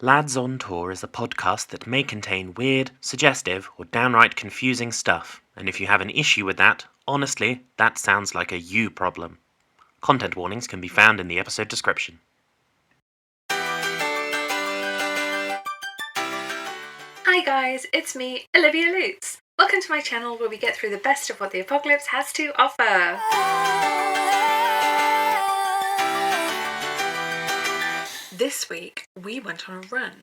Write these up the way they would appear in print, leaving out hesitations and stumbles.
Lads on Tour is a podcast that may contain weird, suggestive, or downright confusing stuff, and if you have an issue with that, honestly, that sounds like a you problem. Content warnings can be found in the episode description. Hi guys, it's me, Olivia Lutz. Welcome to my channel where we get through the best of what the apocalypse has to offer. This week, we went on a run.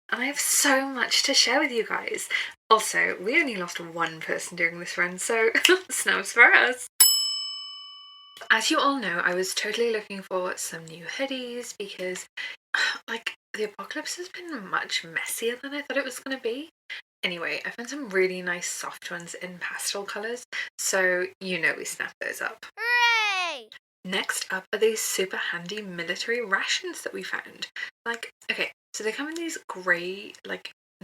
And I have so much to share with you guys. Also, we only lost one person during this run, so snaps for us. As you all know, I was totally looking for some new hoodies because, the apocalypse has been much messier than I thought it was going to be. Anyway, I found some really nice soft ones in pastel colours, so you know we snapped those up. Hooray! Next up are these super handy military rations that we found. Okay, so they come in these grey,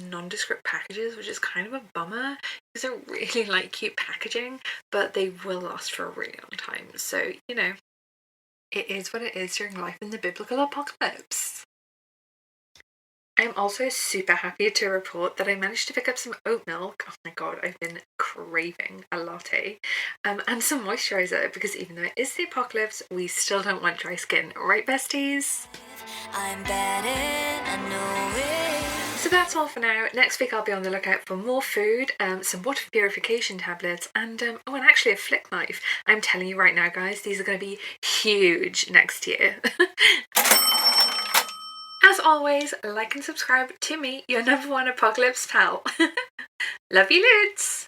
nondescript packages, which is kind of a bummer because they're really cute packaging, but they will last for a really long time. So, you know, it is what it is during life in the biblical apocalypse. I'm also super happy to report that I managed to pick up some oat milk. Oh my god, I've been craving a latte. And some moisturiser because even though it is the apocalypse, we still don't want dry skin. Right, besties? I'm bad, I know it. So that's all for now. Next week I'll be on the lookout for more food, some water purification tablets, and actually a flick knife. I'm telling you right now, guys, these are going to be huge next year. As always, like and subscribe to me, your number one apocalypse pal. Love you, Lutz!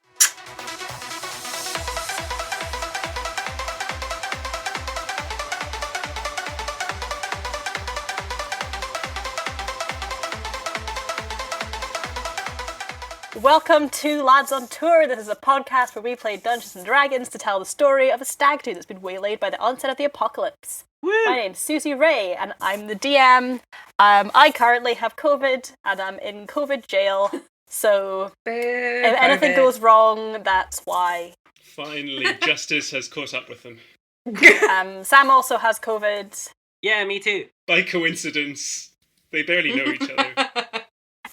Welcome to Lads on Tour. This is a podcast where we play Dungeons and Dragons to tell the story of a stag do that's been waylaid by the onset of the apocalypse. Woo! My name's Susie Rae, and I'm the DM. I currently have COVID, and I'm in COVID jail, so if anything goes wrong, that's why. Finally, justice has caught up with them. Sam also has COVID. Yeah, me too. By coincidence. They barely know each other.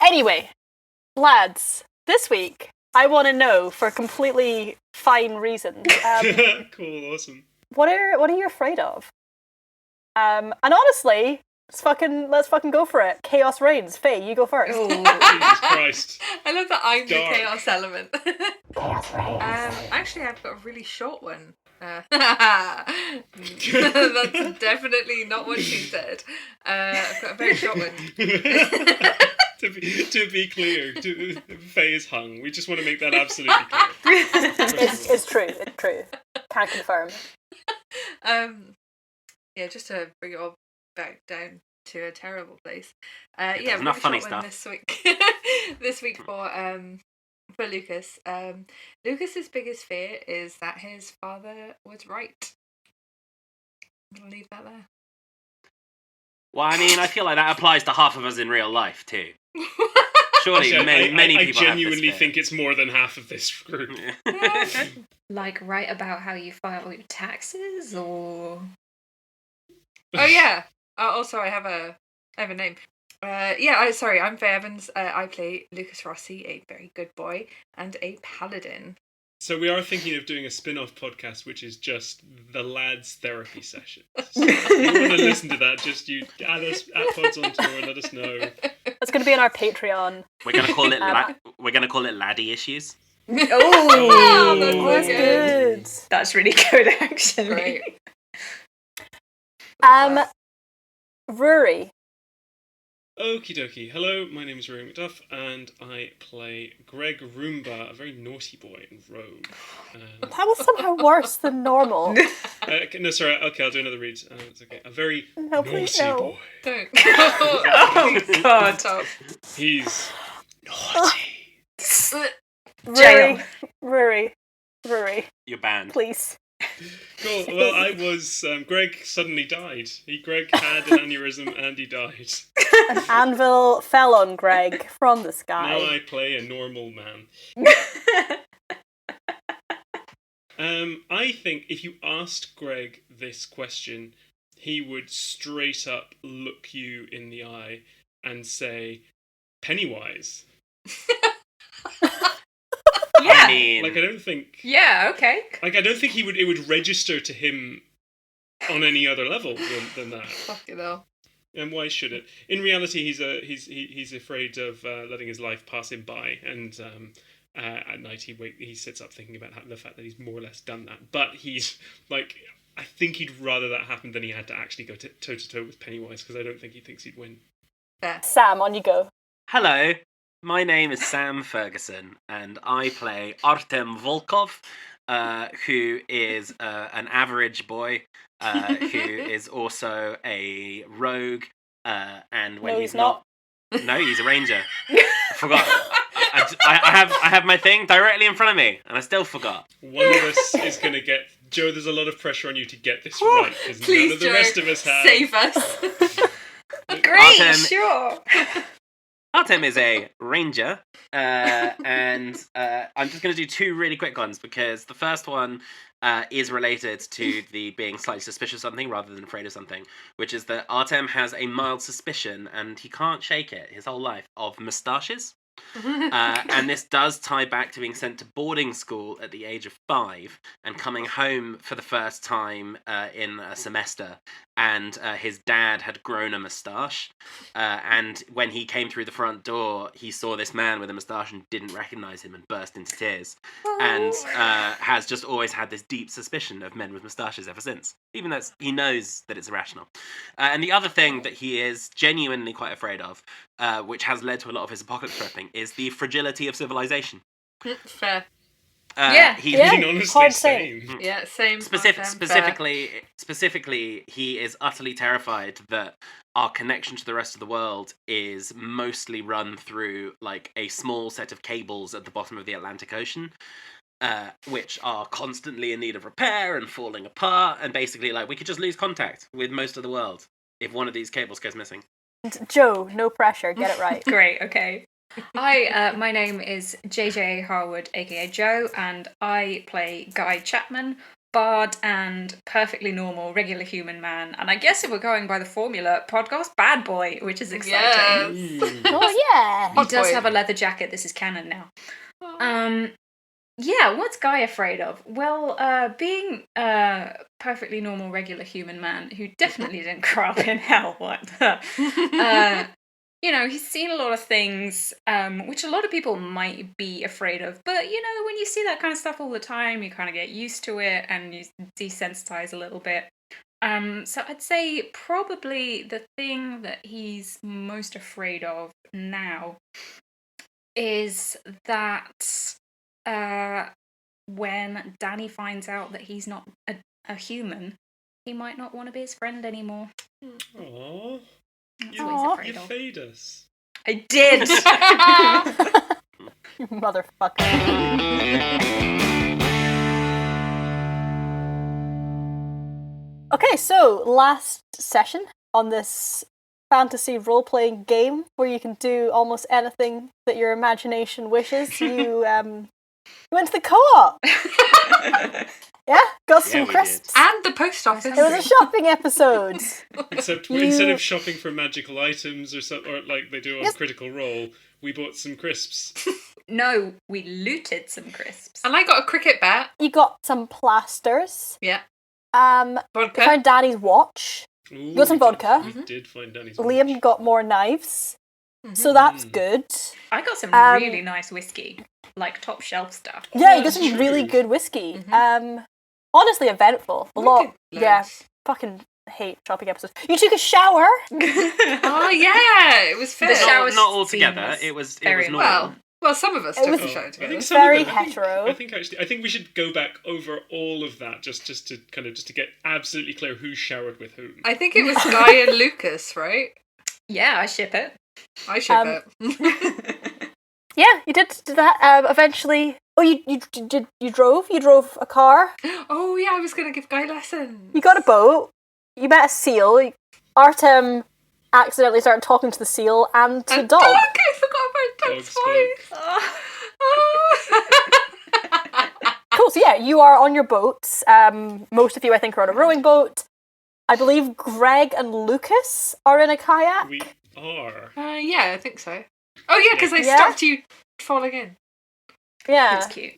Anyway, lads, this week, I want to know, for completely fine reasons. Cool, awesome. What are you afraid of? And honestly, let's fucking go for it. Chaos reigns. Faye, you go first. Oh, Jesus Christ. I love that I'm Dark. the chaos element. Chaos reigns. Actually, I've got a really short one. That's definitely not what she said. I've got a very short one. To be clear, Faye is hung. We just want to make that absolutely clear. It's true. It's true. Can't confirm. Yeah, just to bring it all back down to a terrible place. Enough funny stuff this week. This week for Lucas. Lucas's biggest fear is that his father was right. I'm gonna leave that there. Well, I mean, I feel like that applies to half of us in real life too. Surely, Actually, many I people genuinely have this think it's more than half of this group. Write about how you file your taxes, or... Oh yeah. Also, I have a name. I'm Fay Evans. I play Lucas Rossi, a very good boy, and a paladin. So we are thinking of doing a spin-off podcast, which is just the lads' therapy session. So if you want to listen to that, just you add us at Pods on Tour and let us know. That's going to be on our Patreon. We're gonna call it Laddie Issues. Oh, that's good. That's really good, actually. Great. Ruaraidh. Okie dokie. Hello, my name is Ruaraidh MacDuff, and I play Gregg Roomba, a very naughty boy in Rogue. That was somehow worse than normal. No, sorry. Okay, I'll do another read. It's okay. A very naughty boy. Don't. Oh, God. Stop. He's naughty. Ruaraidh, You're banned. please. Cool. Well, I was. Gregg suddenly died. Gregg had an aneurysm and he died. An anvil fell on Gregg from the sky. Now I play a normal man. I think if you asked Gregg this question, he would straight up look you in the eye and say, Pennywise. Yeah. I mean, Like, I don't think... Yeah, okay. Like, I don't think it would register to him on any other level than that. Fucking hell. And why should it? In reality, he's afraid of letting his life pass him by, and at night he sits up thinking about the fact that he's more or less done that. But he's like, I think he'd rather that happen than he had to actually go toe to toe with Pennywise, because I don't think he thinks he'd win. Fair. Sam, on you go. hello, my name is Sam Ferguson, and I play Artem Volkov, who is an average boy, who is also a rogue, and when No, he's he's not. no, he's a ranger. I forgot. I have my thing directly in front of me, and I still forgot. One of us is going to get... Joe, there's a lot of pressure on you to get this right, because none Please, of the Joe, rest of us have. save us. Great, Artem- sure. Artem is a ranger, and I'm just going to do two really quick ones, because the first one is related to the being slightly suspicious of something rather than afraid of something, which is that Artem has a mild suspicion, and he can't shake it his whole life, of moustaches. And this does tie back to being sent to boarding school at the age of 5 and coming home for the first time in a semester, and his dad had grown a moustache, and when he came through the front door he saw this man with a moustache and didn't recognise him and burst into tears, and has just always had this deep suspicion of men with moustaches ever since, even though he knows that it's irrational. And the other thing that he is genuinely quite afraid of, which has led to a lot of his apocalypse prepping, is the fragility of civilization. Fair. Yeah. You Yeah, can honestly hard same. Yeah, same. Specifically, he is utterly terrified that our connection to the rest of the world is mostly run through like a small set of cables at the bottom of the Atlantic Ocean, which are constantly in need of repair and falling apart, and basically like we could just lose contact with most of the world if one of these cables goes missing. Joe, no pressure, get it right. Great, okay. Hi, my name is JJA Harwood, aka Joe, and I play Guy Chapman, bard and perfectly normal, regular human man. And I guess if we're going by the formula, podcast bad boy, which is exciting. Yes. Oh yeah. He does boy. have a leather jacket, this is canon now. Yeah, what's Guy afraid of? Well, being a perfectly normal, regular human man who definitely didn't grow up in hell, you know, he's seen a lot of things, which a lot of people might be afraid of. But, you know, when you see that kind of stuff all the time, you kind of get used to it and you desensitize a little bit. So I'd say probably the thing that he's most afraid of now is that when Danny finds out that he's not a human, he might not want to be his friend anymore. Aww. That's You, what he's afraid you of. fade us. I did! You motherfucker. Okay, so last session on this fantasy role-playing game where you can do almost anything that your imagination wishes. You went to the co-op. Yeah, got some we did. crisps. And the post office. It was a shopping episode. Except You- instead of shopping for magical items or like they do on Yes. Critical Role, we bought some crisps. No, we looted some crisps. And I got a cricket bat. You got some plasters. Yeah. You Vodka. found Danny's watch. Ooh, got some we did- vodka. We did find Danny's Liam watch. got more knives. So that's good. I got some Um, really nice whiskey, like top shelf stuff. Yeah, you Oh, got some true. really good whiskey. Honestly eventful. A lot. Yeah. Fucking hate shopping episodes. You took a shower. Oh yeah, it was fair. The shower Not all together. seems It was very normal. Well, some of us It took was- the show I together. think some of Very it- I think- hetero. I think we should go back over all of that just to get absolutely clear who showered with whom. I think it was Guy and Lucas, right? Yeah, I ship it. I ship Um, it. Yeah, you did that. Eventually. Oh, you drove? You drove a car? Oh yeah, I was gonna give Guy lessons. You got a boat. You met a seal. Artem accidentally started talking to the seal and to And dog. I forgot about Dog's Dog's voice. Cool, so yeah, you are on your boats. Most of you, I think, are on a rowing boat. I believe Gregg and Lucas are in a kayak. are. Yeah, I think so. Oh yeah, because they Yeah. stopped you falling in. It Yeah. was cute.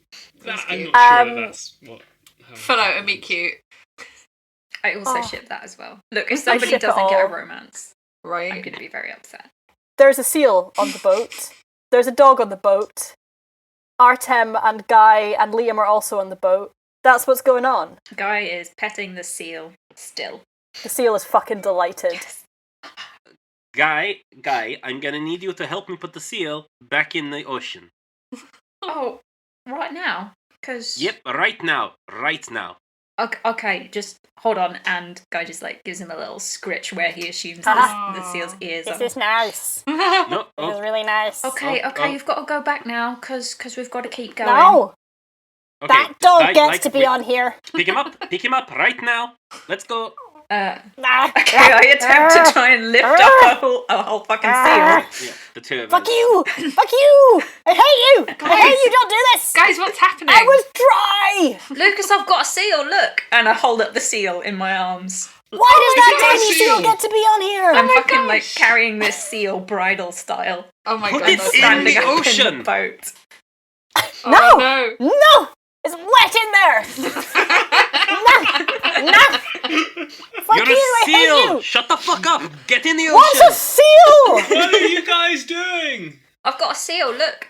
I'm cute. not sure that that's what. how Full it out and meet happens. cute. I also Oh. ship that as well. Look, if I somebody ship it doesn't get a all. romance, I'm Right. going to be very upset. There's a seal on the boat. There's a dog on the boat. Artem and Guy and Liam are also on the boat. That's what's going on. Guy is petting the seal still. The seal is fucking delighted. Guy, I'm gonna need you to help me put the seal back in the ocean. Oh, right now? Because... Yep, right now. Okay, just hold on, and Guy just like gives him a little scritch where he assumes Ah. the seal's ears This are. is nice. No, This is really nice. Okay, Oh. you've got to go back now, because we've got to keep going. No! okay. That dog Guy, gets to be wait, on here. Pick him up right now. Let's go. Nah. Okay, I attempt to try and lift up a whole fucking seal. Yeah, the two of Fuck us. you! Fuck you! I hate you! I hate you! Don't do this! Guys, what's happening? I was dry! Lucas, I've got a seal, look! And I hold up the seal in my arms. Why does that Is it a tiny seal seal? get to be on here? I'm fucking like carrying this seal bridal style. Oh my Put god, it that's in Standing the up in ocean. the boat. Oh, no. No! It's wet in there! No! Fuck You're you! a I hate seal. you! Shut the fuck up. Get in the ocean. What's a seal? What are you guys doing? I've got a seal, look.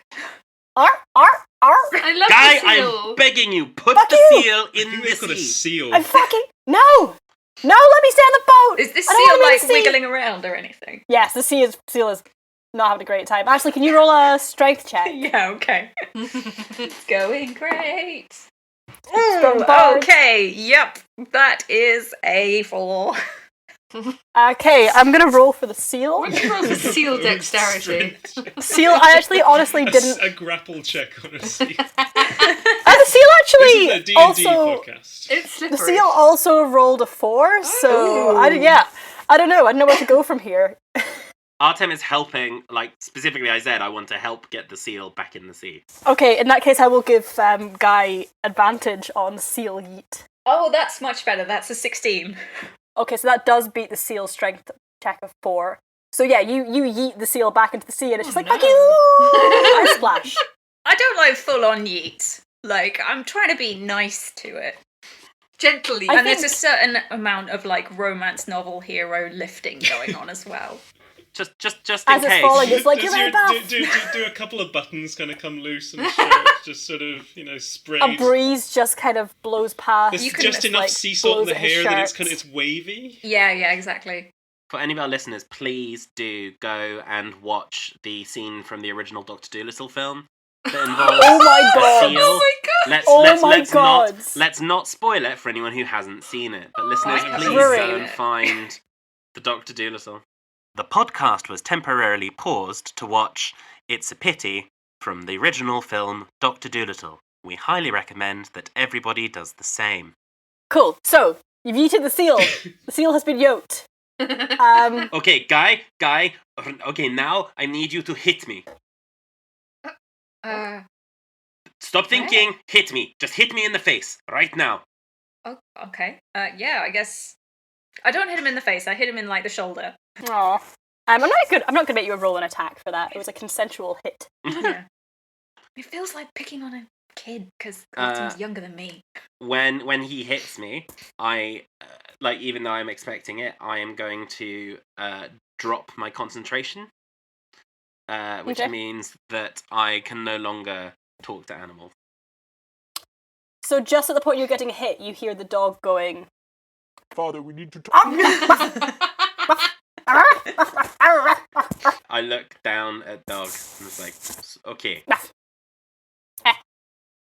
Arr, arr, arr. I love Guy, the seal. I'm begging you, put Fuck the you. seal I in think the they've got a sea. seal. I fucking no! No, let me stay on the boat. Is this I don't seal wanna be in like the sea. wiggling around or anything? Yes, the seal is not having a great time. Ashley, can you roll a strength check? Yeah, okay. It's going great. Strong bard. Okay, yep. That is a 4. Okay, I'm gonna roll for the seal. What's your roll for seal dexterity? Seal, I actually honestly didn't. A grapple check on a seal. The seal This is a actually D&D also. podcast. It's slippery. The seal also rolled a 4, so I don't know. I don't know where to go from here. Artem is helping, like, specifically I said I want to help get the seal back in the sea. Okay, in that case, I will give Guy advantage on seal yeet. Oh, that's much better. That's a 16. Okay, so that does beat the seal strength check of 4. So yeah, you yeet the seal back into the sea, and it's just like, no. fuck you! Ice splash. I don't like full on yeet. Like, I'm trying to be nice to it. Gently. I And think- there's a certain amount of like romance novel hero lifting going on as well. Just in As it's case. falling, it's like, Does you're very do, buff. do a couple of buttons kind of come loose and shirt just sort of, sprayed. A breeze just kind of blows past. There's You can just just, enough like, sea salt in blows the at his hair that it's shirt. it's wavy. Yeah, exactly. For any of our listeners, please do go and watch the scene from the original Dr. Dolittle film that involves Oh my a god! seal. Oh my god! Let's not spoil it for anyone who hasn't seen it. But listeners, I please haven't go seen and it. find the Dr. Dolittle. The podcast was temporarily paused to watch It's a Pity from the original film Dr. Dolittle. We highly recommend that everybody does the same. Cool. So you've yeeted the seal. The seal has been yoked. Okay, Guy. Okay, now I need you to hit me. Stop thinking. Hit me. Just hit me in the face right now. Oh, okay. Yeah, I guess I don't hit him in the face. I hit him in like the shoulder. Aw. I'm not gonna make you roll an attack for that. It was a consensual hit. Yeah. It feels like picking on a kid because Artem's younger than me. When he hits me, I even though I'm expecting it, I am going to drop my concentration, which Okay. means that I can no longer talk to animals. So just at the point you're getting hit, you hear the dog going. Father, we need to talk. I look down at dog and it's like, okay,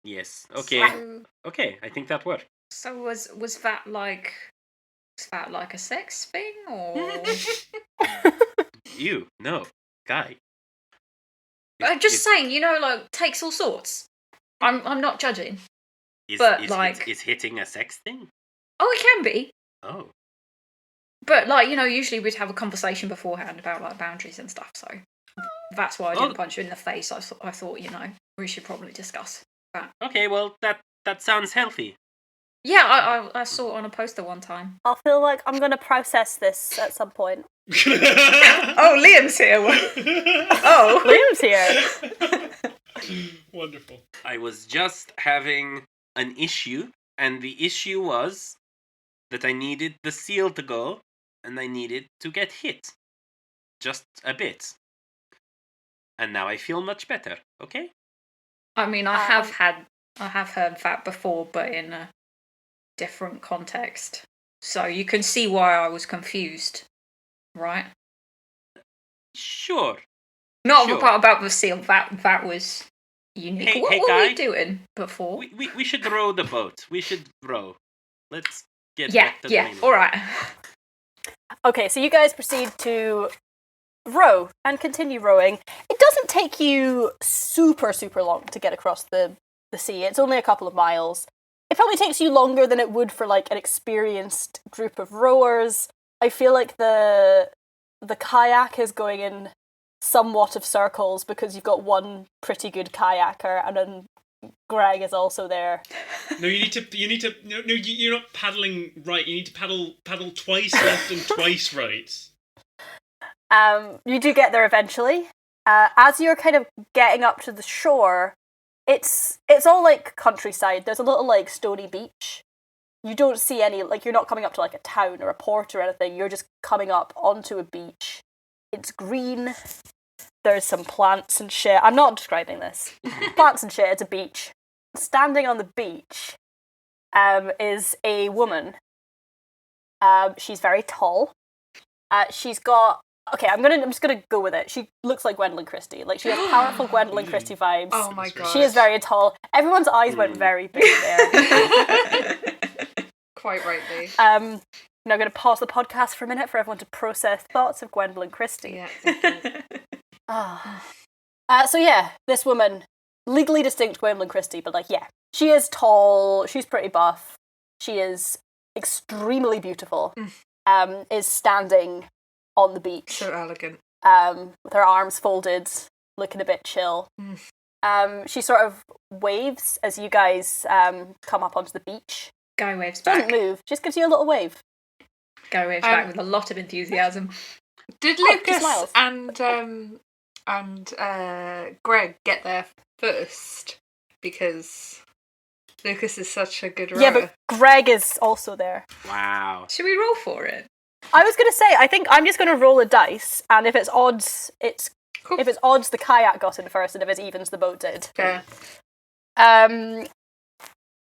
yes, okay, okay. I think that worked. So was that like a sex thing or? You no guy. I'm just saying, like takes all sorts. I'm not judging. but, is hitting a sex thing? Oh, it can be. Oh. But usually we'd have a conversation beforehand about like boundaries and stuff. So that's why I didn't punch you in the face. I thought we should probably discuss that. Okay, well that sounds healthy. Yeah, I saw it on a poster one time. I feel like I'm going to process this at some point. Oh, Liam's here. Oh, Liam's here. Wonderful. I was just having an issue, and the issue was that I needed the seal to go, and I needed to get hit. Just a bit. And now I feel much better, okay? I mean, I have heard that before, but in a different context. So you can see why I was confused, right? Sure. Not Sure. the part about the seal. That was unique. Hey, what hey, were Guy? we doing before? We should row the boat. We should row. Let's get Yeah, back to the yeah. mainland. All right. Okay, so you guys proceed to row and continue rowing. It doesn't take you super long to get across the sea. It's only a couple of miles. It probably takes you longer than it would for like an experienced group of rowers. I feel like the kayak is going in somewhat of circles because you've got one pretty good kayaker, and then Gregg is also there. No, you need to. No, you're not paddling right. You need to paddle twice left and twice right. You do get there eventually. As you're kind of getting up to the shore, it's all like countryside. There's a little like stony beach. You don't see any, like, you're not coming up to like a town or a port or anything. You're just coming up onto a beach. It's green. There's some plants and shit. I'm not describing this. Plants and shit. It's a beach. Standing on the beach is a woman. She's very tall. She's got... Okay, I'm just gonna go with it. She looks like Gwendolyn Christie. Like, she has powerful Gwendolyn Christie vibes. Oh my god. She is very tall. Everyone's eyes went very big there. Quite rightly. Now I'm going to pause the podcast for a minute for everyone to process thoughts of Gwendolyn Christie. Yeah. So yeah, this woman, legally distinct Gwendolyn Christie, but like, yeah, she is tall, she's pretty buff, she is extremely beautiful, is standing on the beach. So elegant. With her arms folded, looking a bit chill. She sort of waves as you guys come up onto the beach. Guy waves Doesn't back. move, just gives you a little wave. Guy waves back with a lot of enthusiasm. Did Oh, Lucas smiles. and Gregg get there first? Because Lucas is such a good rower. Yeah, but Gregg is also there. Wow. Should we roll for it? I was going to say, I think I'm just going to roll a dice, and if it's odds, Cool. if it's odds, the kayak got in first, and if it's evens, the boat did. Fair.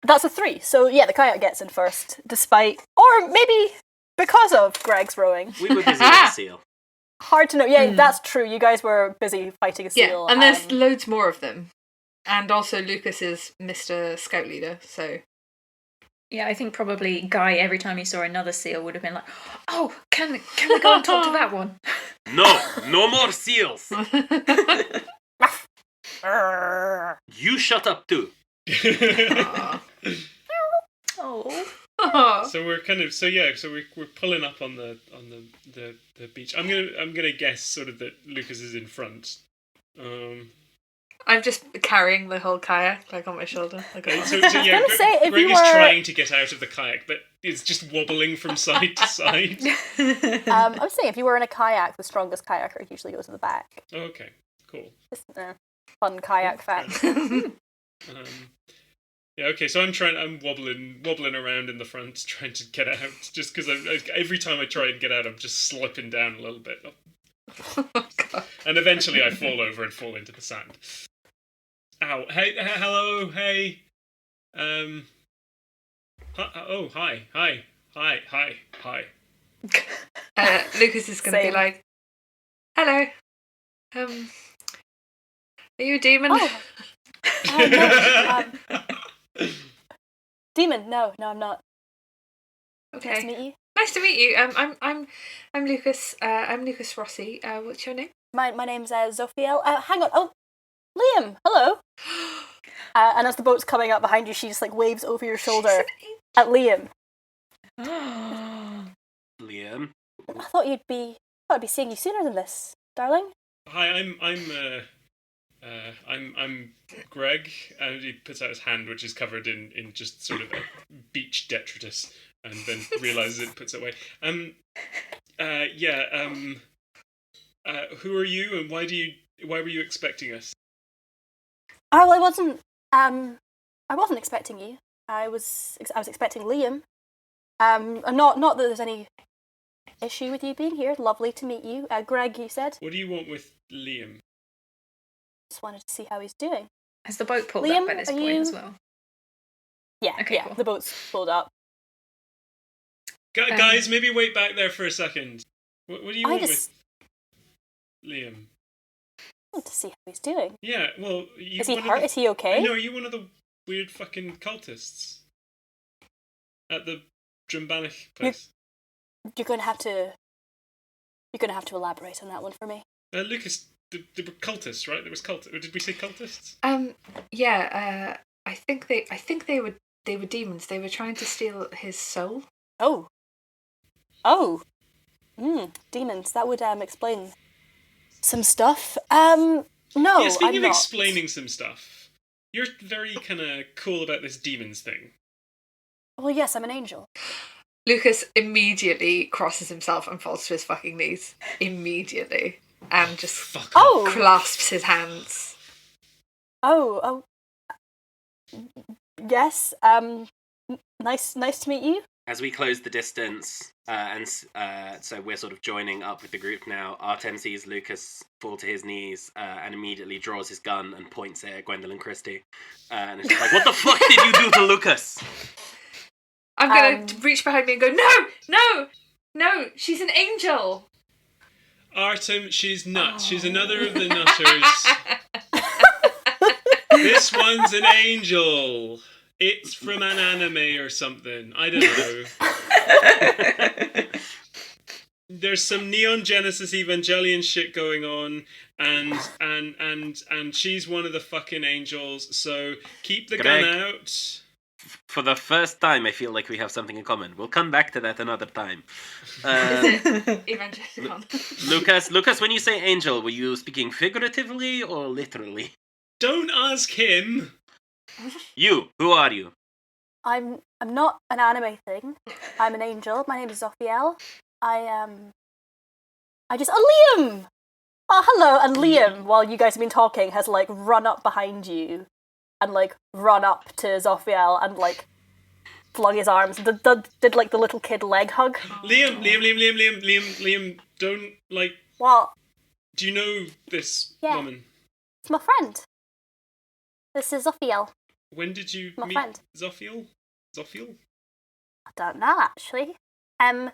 That's a 3. So yeah, the kayak gets in first, despite, or maybe because of Gregg's rowing. We were busy with the seal. Hard to know. Yeah, that's true. You guys were busy fighting a seal. Yeah, and there's loads more of them. And also Lucas is Mr. Scout Leader, so... Yeah, I think probably Guy, every time he saw another seal, would have been like, "Oh, can we go and talk to that one?" No more seals. You shut up too. Oh. So we're kind of we're pulling up on the beach. I'm gonna guess sort of that Lucas is in front. I'm just carrying the whole kayak, like, on my shoulder. Like, So yeah, gonna say, if Gregg you is were- trying to get out of the kayak, but it's just wobbling from side to side. I was saying, if you were in a kayak, the strongest kayaker usually goes to the back. Okay, cool. Just fun kayak fact. Yeah, okay. So I'm wobbling around in the front, trying to get out. Just because every time I try and get out, I'm just slipping down a little bit, oh god. and eventually I fall over and fall into the sand. Ow! Hey, hello, hey. Oh, hi. Lucas is going to be Same. like, "Hello. Are you a demon?" Oh, no. Demon? No, I'm not. Okay. Nice to meet you. Nice to meet you. I'm Lucas. I'm Lucas Rossi. What's your name? My name's Zophiel. Hang on. Oh, Liam. Hello. And as the boat's coming up behind you, she just like waves over your shoulder at Liam. Liam. I thought I'd be seeing you sooner than this, darling. Hi, I'm I'm Gregg, and he puts out his hand, which is covered in just sort of a beach detritus, and then realizes it, puts it away. Who are you, and why were you expecting us? Oh, I wasn't expecting you. I was expecting Liam. Not that there's any issue with you being here. Lovely to meet you. Gregg, you said? What do you want with Liam? Just wanted to see how he's doing. Has the boat pulled Liam, up at this are point you- as well? Yeah, Okay, yeah, cool. the boat's pulled up. Guys, maybe wait back there for a second. What do you I want just with Liam? want to see how he's doing. Yeah, well, Is he hurt? Is he okay? No, are you one of the weird fucking cultists at the Drumbanich place? You're going to have to elaborate on that one for me. Lucas, they were cultists, right? There was cultists. Did we say cultists? Yeah. I think they were demons. They were trying to steal his soul. Oh. Demons. That would explain some stuff. No, Yeah, speaking I'm of not. explaining some stuff, you're very kind of cool about this demons thing. Well, yes, I'm an angel. Lucas immediately crosses himself and falls to his fucking knees. Immediately. And just Fuck off. Oh. clasps his hands. Oh. Yes. Nice to meet you. As we close the distance, so we're sort of joining up with the group now, Artem sees Lucas fall to his knees and immediately draws his gun and points it at Gwendolyn Christie. And it's just like, what the fuck did you do to Lucas? I'm gonna reach behind me and go, no, she's an angel. Artem, she's nuts. She's another of the nutters. This one's an angel. It's from an anime or something. I don't know. There's some Neon Genesis Evangelion shit going on, and she's one of the fucking angels. So keep the Gregg. gun out. For the first time, I feel like we have something in common. We'll come back to that another time. Evangelion. Lucas, when you say angel, were you speaking figuratively or literally? Don't ask him. You, who are you? I'm not an anime thing. I'm an angel. My name is Zophiel. Liam! Oh, hello! And Liam, while you guys have been talking, has, like, run up behind you and, like, run up to Zophiel and, like, flung his arms, did like, the little kid leg hug. Liam, don't, like... Well, Do you know this Yeah. woman? it's my friend. This is Zophiel. When did you My meet friend. Zophiel? Zophiel? I don't know, actually. Known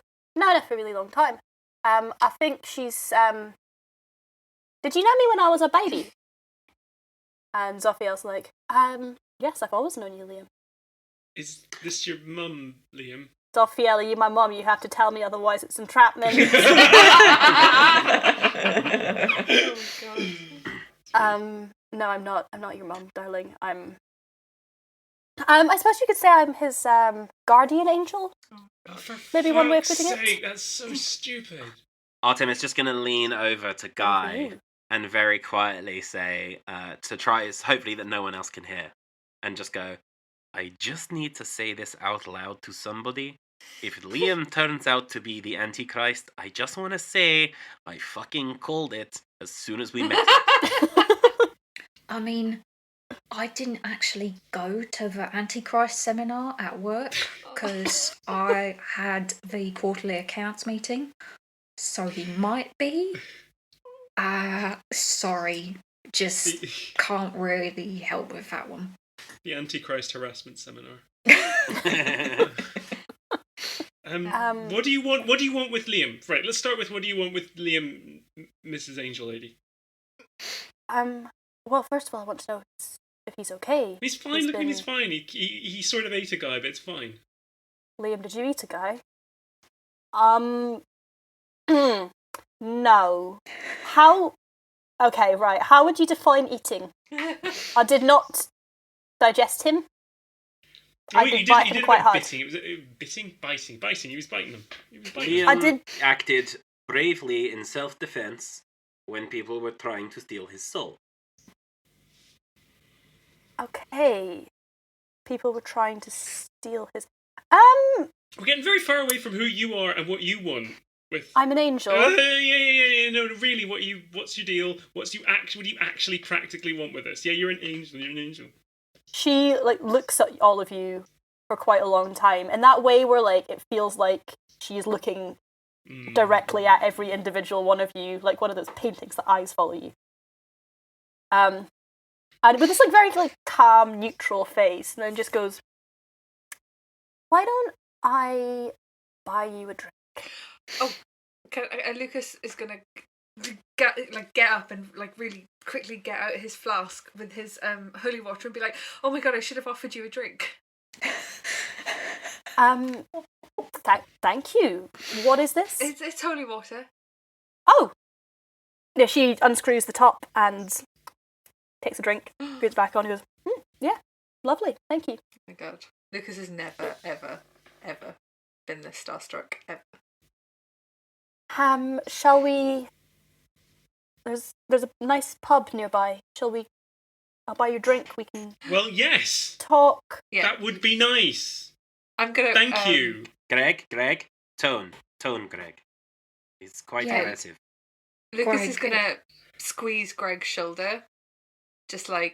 her for a really long time. I think she's, Did you know me when I was a baby? And Zophiel's like, yes, I've always known you, Liam. Is this your mum, Liam? Zophiel, are you my mum? You have to tell me, otherwise it's entrapment. No, I'm not. I'm not your mum, darling. I suppose you could say I'm his guardian angel. Oh, for Maybe one way of fuck's putting it. sake, that's so stupid. Artem is just going to lean over to Guy and very quietly say, to try, hopefully that no one else can hear, and just go, I just need to say this out loud to somebody. If Liam turns out to be the Antichrist, I just want to say I fucking called it as soon as we met him. I mean, I didn't actually go to the Antichrist seminar at work because I had the quarterly accounts meeting, so he might be. Sorry, just can't really help with that one. The Antichrist harassment seminar. What do you want? What do you want with Liam? Right, let's start with what do you want with Liam, Mrs. Angel Lady? Well, first of all, I want to know if he's okay. He's fine. Look, he's fine. He sort of ate a guy, but it's fine. Liam, did you eat a guy? No. How? Okay, right. How would you define eating? I did not digest him. I did bite him quite hard. Bitting. It was biting. He was biting them. Liam acted bravely in self-defense when people were trying to steal his soul. Okay. People were trying to steal his... We're getting very far away from who you are and what you want. With I'm an angel. Yeah. No, really. What's your deal? What do you actually practically want with us? Yeah, you're an angel. She looks at all of you for quite a long time, and that way where it feels like she's looking directly at every individual one of you, like one of those paintings, the eyes follow you. And with this very calm, neutral face, and then just goes, "Why don't I buy you a drink?" Oh, Lucas is gonna get up and really quickly get out his flask with his holy water and be like, "Oh my god, I should have offered you a drink." Thank you. What is this? It's holy water. Oh! Yeah, she unscrews the top and takes a drink, puts it back on, and goes, yeah, lovely, thank you. Oh my god. Lucas has never, ever, ever been this starstruck, ever. Shall we... There's a nice pub nearby. Shall we... I'll buy you a drink, we can... Well, yes! Talk. Yeah. That would be nice. I'm gonna... Thank you. Gregg. Tone, Gregg. He's quite aggressive. Lucas is gonna squeeze Gregg's shoulder just a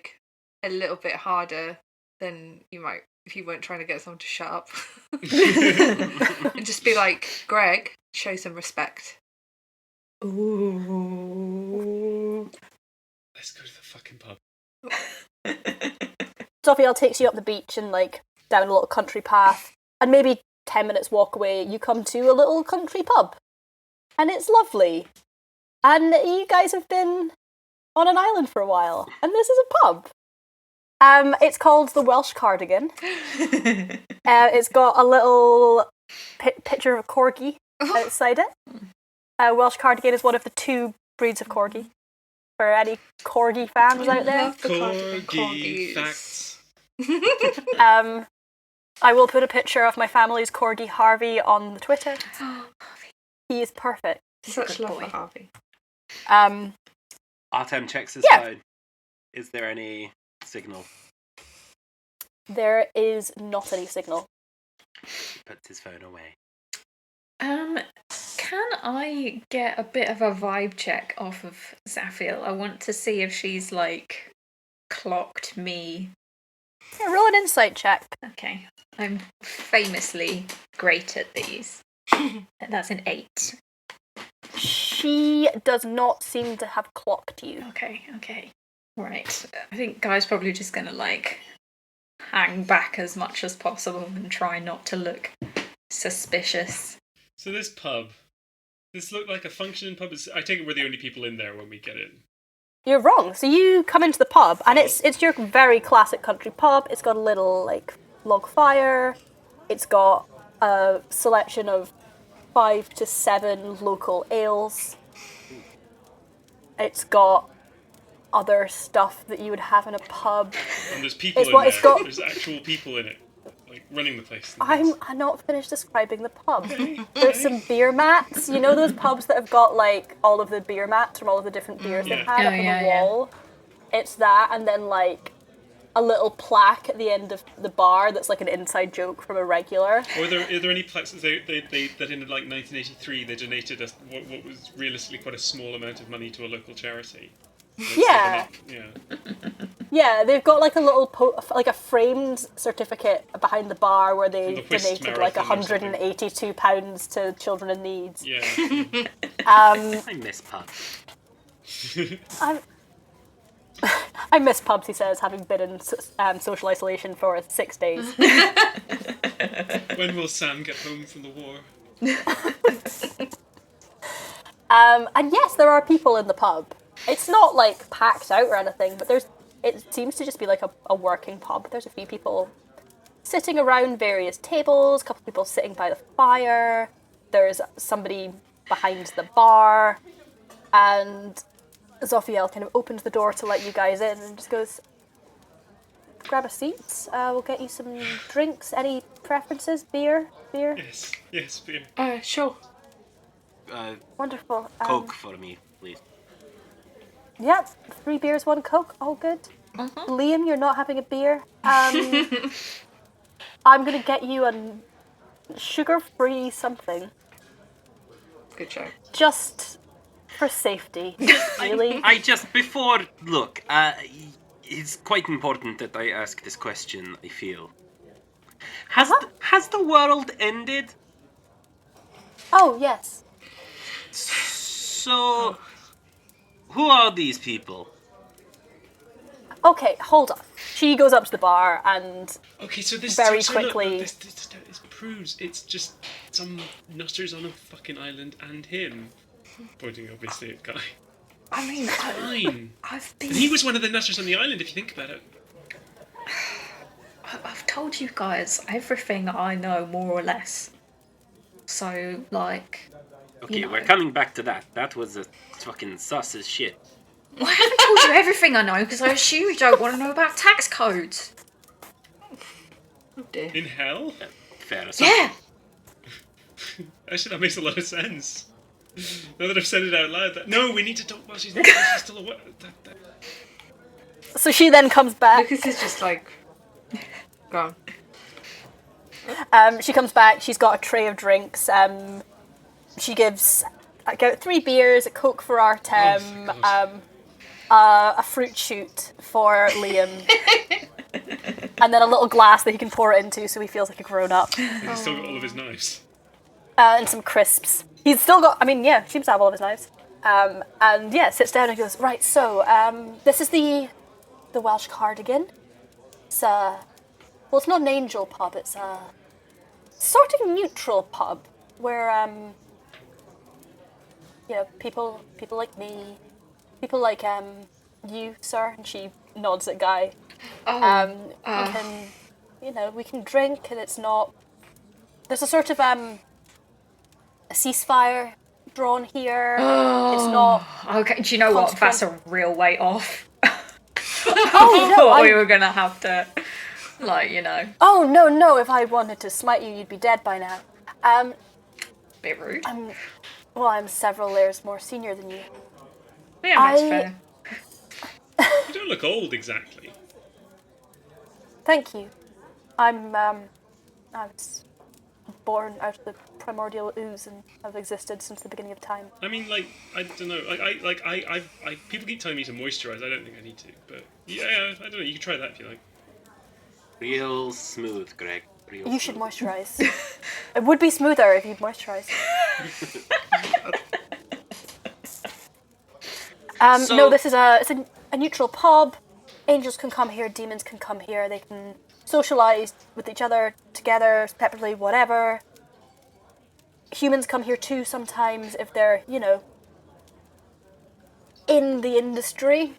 little bit harder than you might if you weren't trying to get someone to shut up. And just be like, Gregg, show some respect. Ooh. Let's go to the fucking pub. Zophiel takes you up the beach and down a little country path, and maybe 10 minutes walk away you come to a little country pub, and it's lovely, and you guys have been on an island for a while, and this is a pub. It's called the Welsh Cardigan. It's got a little picture of a corgi outside it. Welsh Cardigan is one of the 2 breeds of corgi. For any corgi fans out there. Corgi facts. I will put a picture of my family's corgi Harvey on the Twitter. He is perfect. Such love for Harvey. Artem checks his phone. Is there any signal? There is not any signal. He puts his phone away. Can I get a bit of a vibe check off of Zophiel? I want to see if she's clocked me. Yeah, roll an insight check. Okay. I'm famously great at these. That's an 8. She does not seem to have clocked you. Okay. Right. I think Guy's probably just gonna hang back as much as possible and try not to look suspicious. So this pub, this looked like a functioning pub. I take it we're the only people in there when we get in. You're wrong. So you come into the pub, and it's your very classic country pub. It's got a little log fire. It's got a selection of 5 to 7 local ales. It's got other stuff that you would have in a pub. And there's people in there. There's actual people in it, running the place. I'm not finished describing the pub. There's some beer mats. You know those pubs that have got all of the beer mats from all of the different beers they've had up on the wall? It's that, and then a little plaque at the end of the bar that's an inside joke from a regular. Are there any plaques that in 1983 they donated what was realistically quite a small amount of money to a local charity? Yeah, they've got a little a framed certificate behind the bar where they donated £182 to children in needs. Yeah. I miss pubs. I miss pubs, he says, having been in social isolation for 6 days. When will Sam get home from the war? And yes, there are people in the pub. It's not packed out or anything, but it seems to just be a working pub. There's a few people sitting around various tables, a couple of people sitting by the fire. There's somebody behind the bar, and Zophiel kind of opens the door to let you guys in and just goes, grab a seat. We'll get you some drinks. Any preferences? Beer? Yes, beer. Sure. Wonderful. Coke for me, please. Yep, 3 beers, 1 Coke. All good. Liam, you're not having a beer. I'm gonna get you a sugar-free something. Good show. Just for safety, really. Look, it's quite important that I ask this question, I feel. Has the world ended? Oh, yes. So, who are these people? Okay, hold on. She goes up to the bar and Okay, so this Very so look, quickly- this proves it's just some nutters on a fucking island and him. Pointing obviously at Guy. I mean, Fine. I've been. And he was one of the nutters on the island, if you think about it. I've told you guys everything I know, more or less. So, like. Okay, You know. we're coming back to that. That was a fucking sus as shit. Well, I haven't told you everything I know because I assume you don't want to know about tax codes. Oh dear. In hell? Fair enough. Yeah. Actually, that makes a lot of sense. Now that I've said it out loud, no, we need to talk while she's not. She's still aware. so she then comes back. Lucas is just like. Go on. She comes back. She's got a tray of drinks. She gives I got 3 beers, a Coke for Artem, a fruit shoot for Liam, and then a little glass that he can pour it into so he feels like a grown up. He's still got all of his knives. And some crisps. He's still got. I mean, yeah, seems to have all of his knives. And yeah, sits down and goes, right. So this is the Welsh Cardigan. It's well, it's not an angel pub. It's a sort of neutral pub where people like me, people like you, sir. And she nods at Guy. We can drink, and it's not. There's a sort of a ceasefire drawn here. It's not. Okay, do you know what? consequence- That's a real way off. Oh no! We were gonna have to, Oh no! If I wanted to smite you, you'd be dead by now. bit rude. I'm several layers more senior than you. Yeah, that's fair. You don't look old exactly. Thank you. I was born out of the primordial ooze and have existed since the beginning of time. I mean, like, I don't know. I people keep telling me to moisturize. I don't think I need to, but yeah, I don't know. You can try that if you like. Real smooth, Gregg. Real You should smooth. moisturize. It would be smoother if you'd moisturize. No, this is it's a neutral pub. Angels can come here, demons can come here. They can socialize with each other, together, separately, whatever. Humans come here too sometimes if they're, in the industry.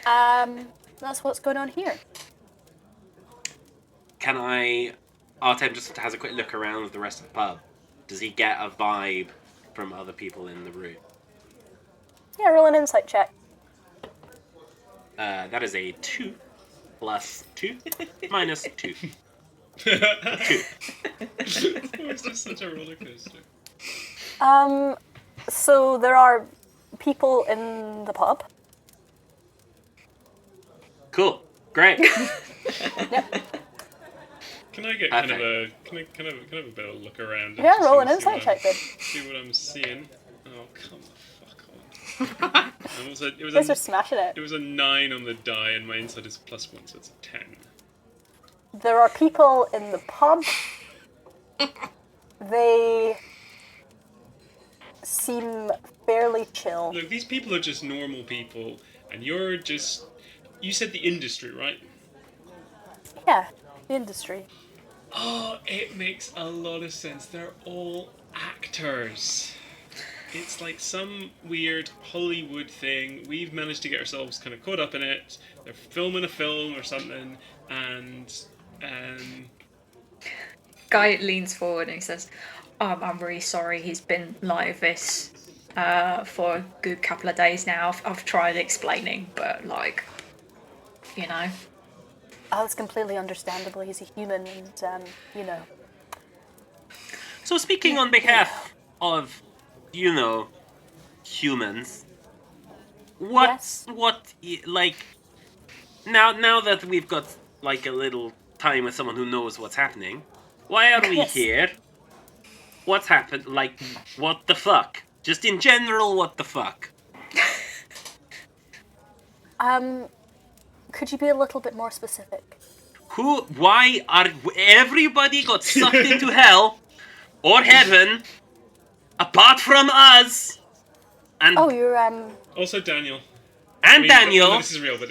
That's what's going on here. Artem just has a quick look around the rest of the pub. Does he get a vibe from other people in the room? Yeah, roll an insight check. That is a 2 plus 2 minus 2. 2. It's just such a roller coaster. So there are people in the pub. Cool. Great. Yep. Can I get kind of a bit of a look around? Yeah, and roll an see insight what check then. See what I'm seeing. Oh, come the fuck on. And also, it was You guys are smashing it. it was a 9 on the die, and my insight is +1, so it's a 10. There are people in the pub. They seem fairly chill. Look, these people are just normal people, and you're just... You said the industry, right? Yeah, the industry. Oh, it makes a lot of sense. They're all actors. It's like some weird Hollywood thing. We've managed to get ourselves kind of caught up in it. They're filming a film or something, and Guy leans forward and he says, I'm really sorry he's been like this for a good couple of days now. I've tried explaining, but Oh, it's completely understandable. He's a human and, So speaking on behalf of, humans, Yes. now that we've got like a little time with someone who knows what's happening, why are we Yes. here? What's happened? Like, what the fuck? Just in general, what the fuck? Could you be a little bit more specific? Why are everybody got sucked into hell or heaven apart from us? And Oh, you're Also, Daniel. and Daniel. This is real, but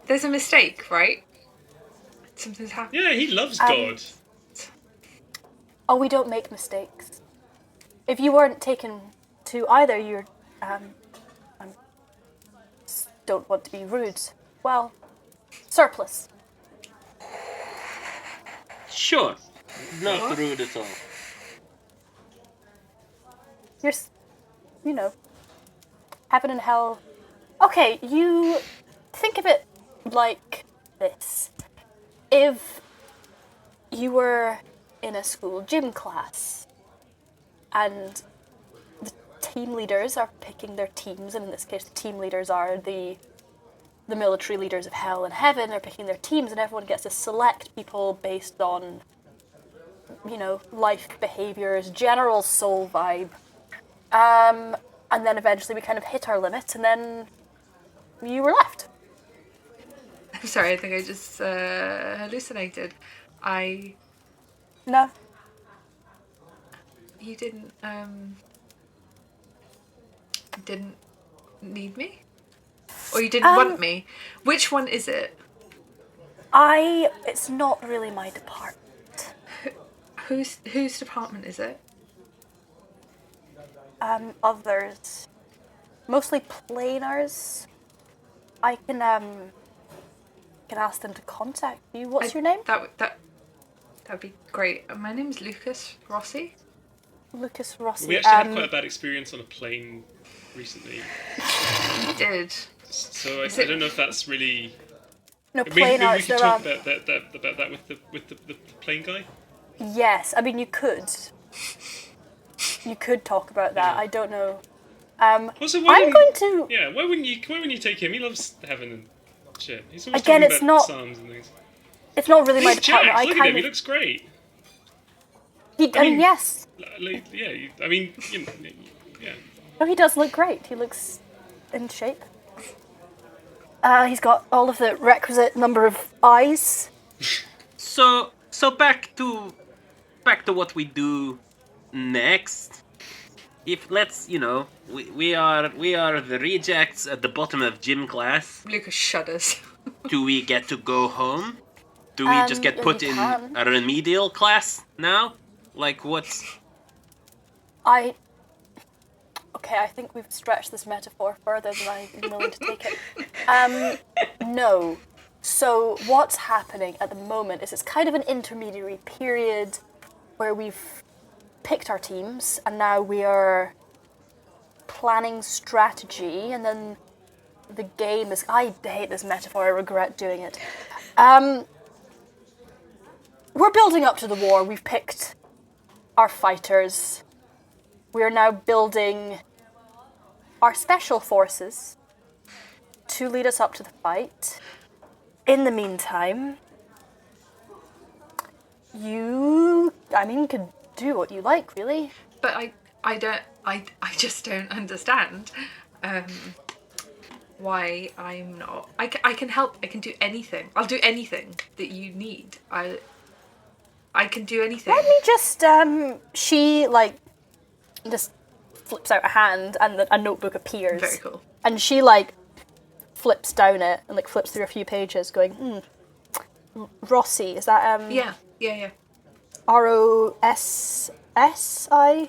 There's a mistake, right? Something's happened. yeah, he loves God. Oh, we don't make mistakes. If you weren't taken to either, you're don't want to be rude. Well, surplus. Sure, not rude at all. You're, heaven and hell. Okay, you think of it like this. If you were in a school gym class and the team leaders are picking their teams, and in this case the team leaders are the military leaders of hell and heaven, are picking their teams, and everyone gets to select people based on, life behaviours, general soul vibe. And then eventually we kind of hit our limit, and then you were left. I'm sorry, I think I just hallucinated. No. You didn't need me? Or you didn't want me? Which one is it? It's not really my department. Whose department is it? Others. Mostly planers. I can ask them to contact you. What's your name? That'd be great. My name is Lucas Rossi. Lucas Rossi. We actually had quite a bad experience on a plane recently. You did. So I don't know if that's really. No, Maybe planers. we could talk about that with the plane guy. Yes, I mean you could. You could talk about that. I don't know. Also, I'm going to. Yeah, why wouldn't you take him? He loves heaven and shit. He's always Again, talking it's about not- psalms and things. It's not really my He's department. jacked. I Look kind at him. He of. looks great. I mean, yes. Yeah, I mean, yeah. Oh, he does look great. He looks in shape. He's got all of the requisite number of eyes. So back to what we do next. If we are the rejects at the bottom of gym class. Lucas shudders. Do we get to go home? Do we just get yeah, put you in can. a remedial class now? Like what's? Okay, I think we've stretched this metaphor further than I'm willing to take it. No. So what's happening at the moment is it's kind of an intermediary period where we've picked our teams and now we are planning strategy, and then the game is... I hate this metaphor, I regret doing it. We're building up to the war. We've picked our fighters. We are now building our special forces to lead us up to the fight. In the meantime, you could do what you like, really. But I just don't understand why I'm not. I can help. I can do anything. I'll do anything that you need. I can do anything. Let me just, she, just flips out a hand and a notebook appears. Very cool. And she, flips down it and, flips through a few pages going, Rossi, is that, Yeah. R-O-S-S-I?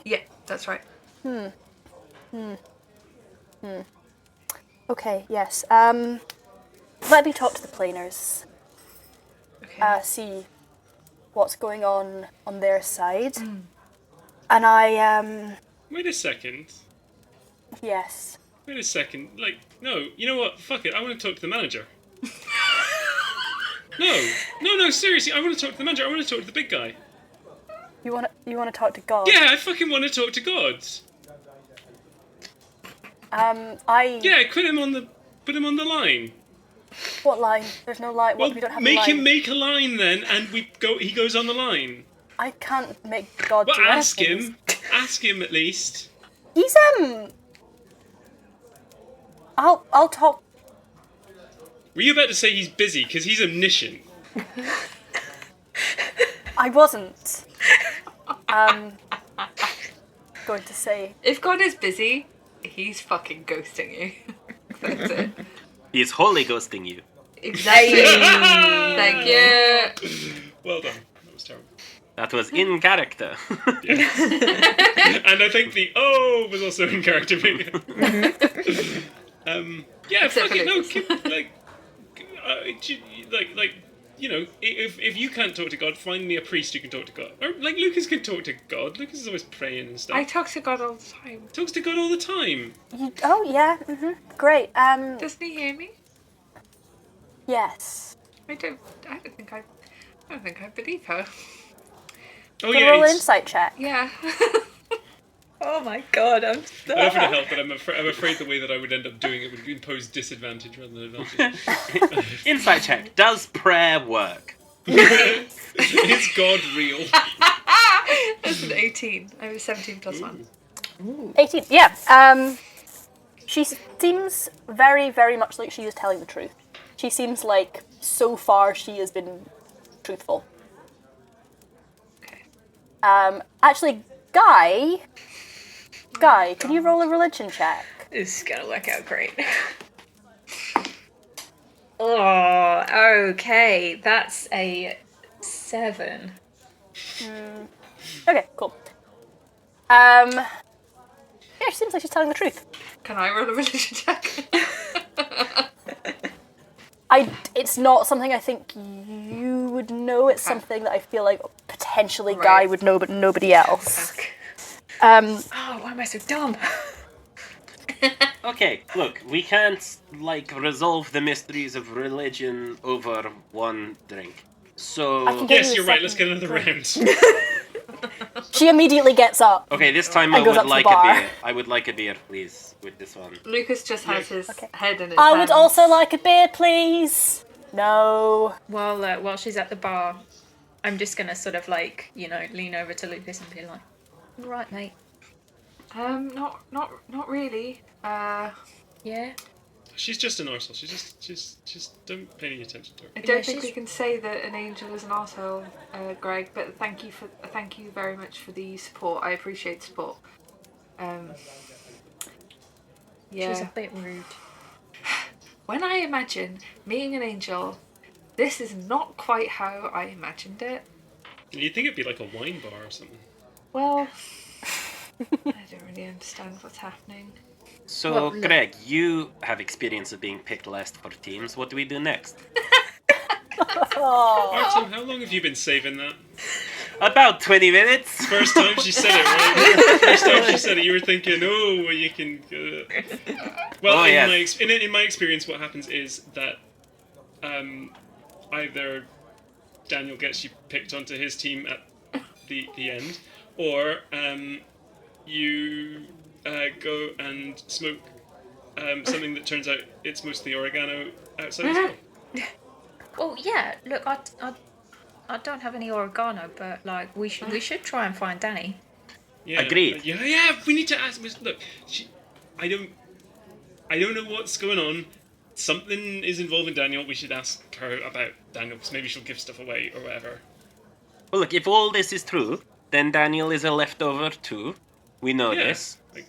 Yeah, that's right. Okay, yes. Let me talk to the planers. Okay. See what's going on their side. And I, Wait a second. yes. Wait a second. No, you know what? Fuck it. I want to talk to the manager. No, seriously. I want to talk to the manager. I want to talk to the big guy. You want to talk to God? Yeah, I fucking want to talk to God. I... Yeah, put him on the line. What line? There's no line. Well, What, we don't have a make line. him make a line then, and he goes on the line. I can't make God Well, do ask anything. him. Ask him at least. He's I'll talk. Were you about to say he's busy? Because he's omniscient. I wasn't. Going to say. If God is busy, he's fucking ghosting you. That's it. He is wholly ghosting you. Exactly. Thank you. Well done. That was terrible. That was in character. Yeah. And I think the "oh" was also in character. Yeah, Except fuck it. for No, Lucas. like you know, if you can't talk to God, find me a priest who can talk to God. Or like Lucas can talk to God. Lucas is always praying and stuff. I talk to God all the time. Talks to God all the time. Oh yeah. Great. Doesn't he hear me? Yes. I don't think I believe her. Oh Can yeah. roll an He's, insight check. Yeah. Oh my god, I'm I offer to help, but I'm afraid the way that I would end up doing it would impose disadvantage rather than advantage. Insight check. Does prayer work? Is God real? That's an 18. I was 17 plus 1. 18. Yeah. She seems very, very much like she is telling the truth. She seems like so far she has been truthful. Okay. Actually, Guy, can you roll a religion check? This is gonna work out great. Oh, okay. That's a 7. Okay, cool. Yeah, she seems like she's telling the truth. Can I roll a religion check? It's not something I think you would know. It's something that I feel like potentially Right. Guy would know, but nobody else. Oh, why am I so dumb? Okay, look, we can't, resolve the mysteries of religion over one drink. So... I can get Yes, you a you're right. Let's get second another drink. round. She immediately gets up. Okay, this time I And goes would up to like the a bar. beer. I would like a beer, please, with this one. Lucas just has his head in his I hands. would also like a beer, please. No. While she's at the bar, I'm just gonna sort of lean over to Lucas and be like, "All right, mate. Not really. Yeah." She's just an arsehole. Just don't pay any attention to her. I don't Yeah, think she's- we can say that an angel is an arsehole, Greg, but thank you very much for the support. I appreciate support. Yeah. She's a bit rude. When I imagine meeting an angel, this is not quite how I imagined it. You'd think it'd be like a wine bar or something. Well, I don't really understand what's happening. So, Well, look- Gregg, you have experience of being picked last for teams. What do we do next? Oh. Artem, how long have you been saving that? About 20 minutes. First time she said it, right? First time she said it, you were thinking, oh, well, you can... Well, Oh, in, yes. in my experience, what happens is that either Daniel gets you picked onto his team at the end, or you go and smoke something that turns out it's mostly oregano outside as well. Well, yeah. Look, I don't have any oregano, but we should try and find Danny. Yeah, Agreed. Yeah, we need to ask. Look, I don't know what's going on. Something is involving Daniel. We should ask her about Daniel, because maybe she'll give stuff away or whatever. Well, look, if all this is true, then Daniel is a leftover too. We know Yeah. this. Like,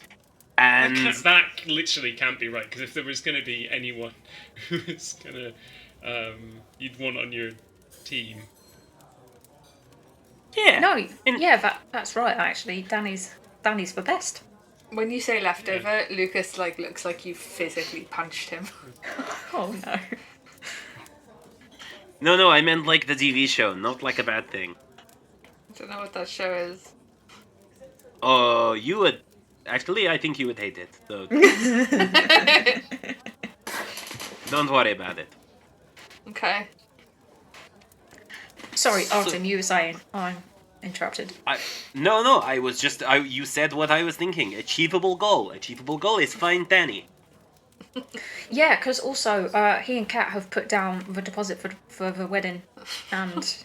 And that literally can't be right, because if there was going to be anyone who was going to you'd want on your team. yeah. No, that's right. Actually, Danny's the best. When you say leftover, Lucas looks like you physically punched him. Oh no. No, I meant like the TV show, not like a bad thing. I don't know what that show is. Oh, you would... Actually, I think you would hate it, so... Don't worry about it. Okay. Sorry, Artem, you were saying. I'm interrupted. No, I was just... you said what I was thinking. Achievable goal. Achievable goal is find Danny. Yeah, because also he and Kat have put down the deposit for the wedding, and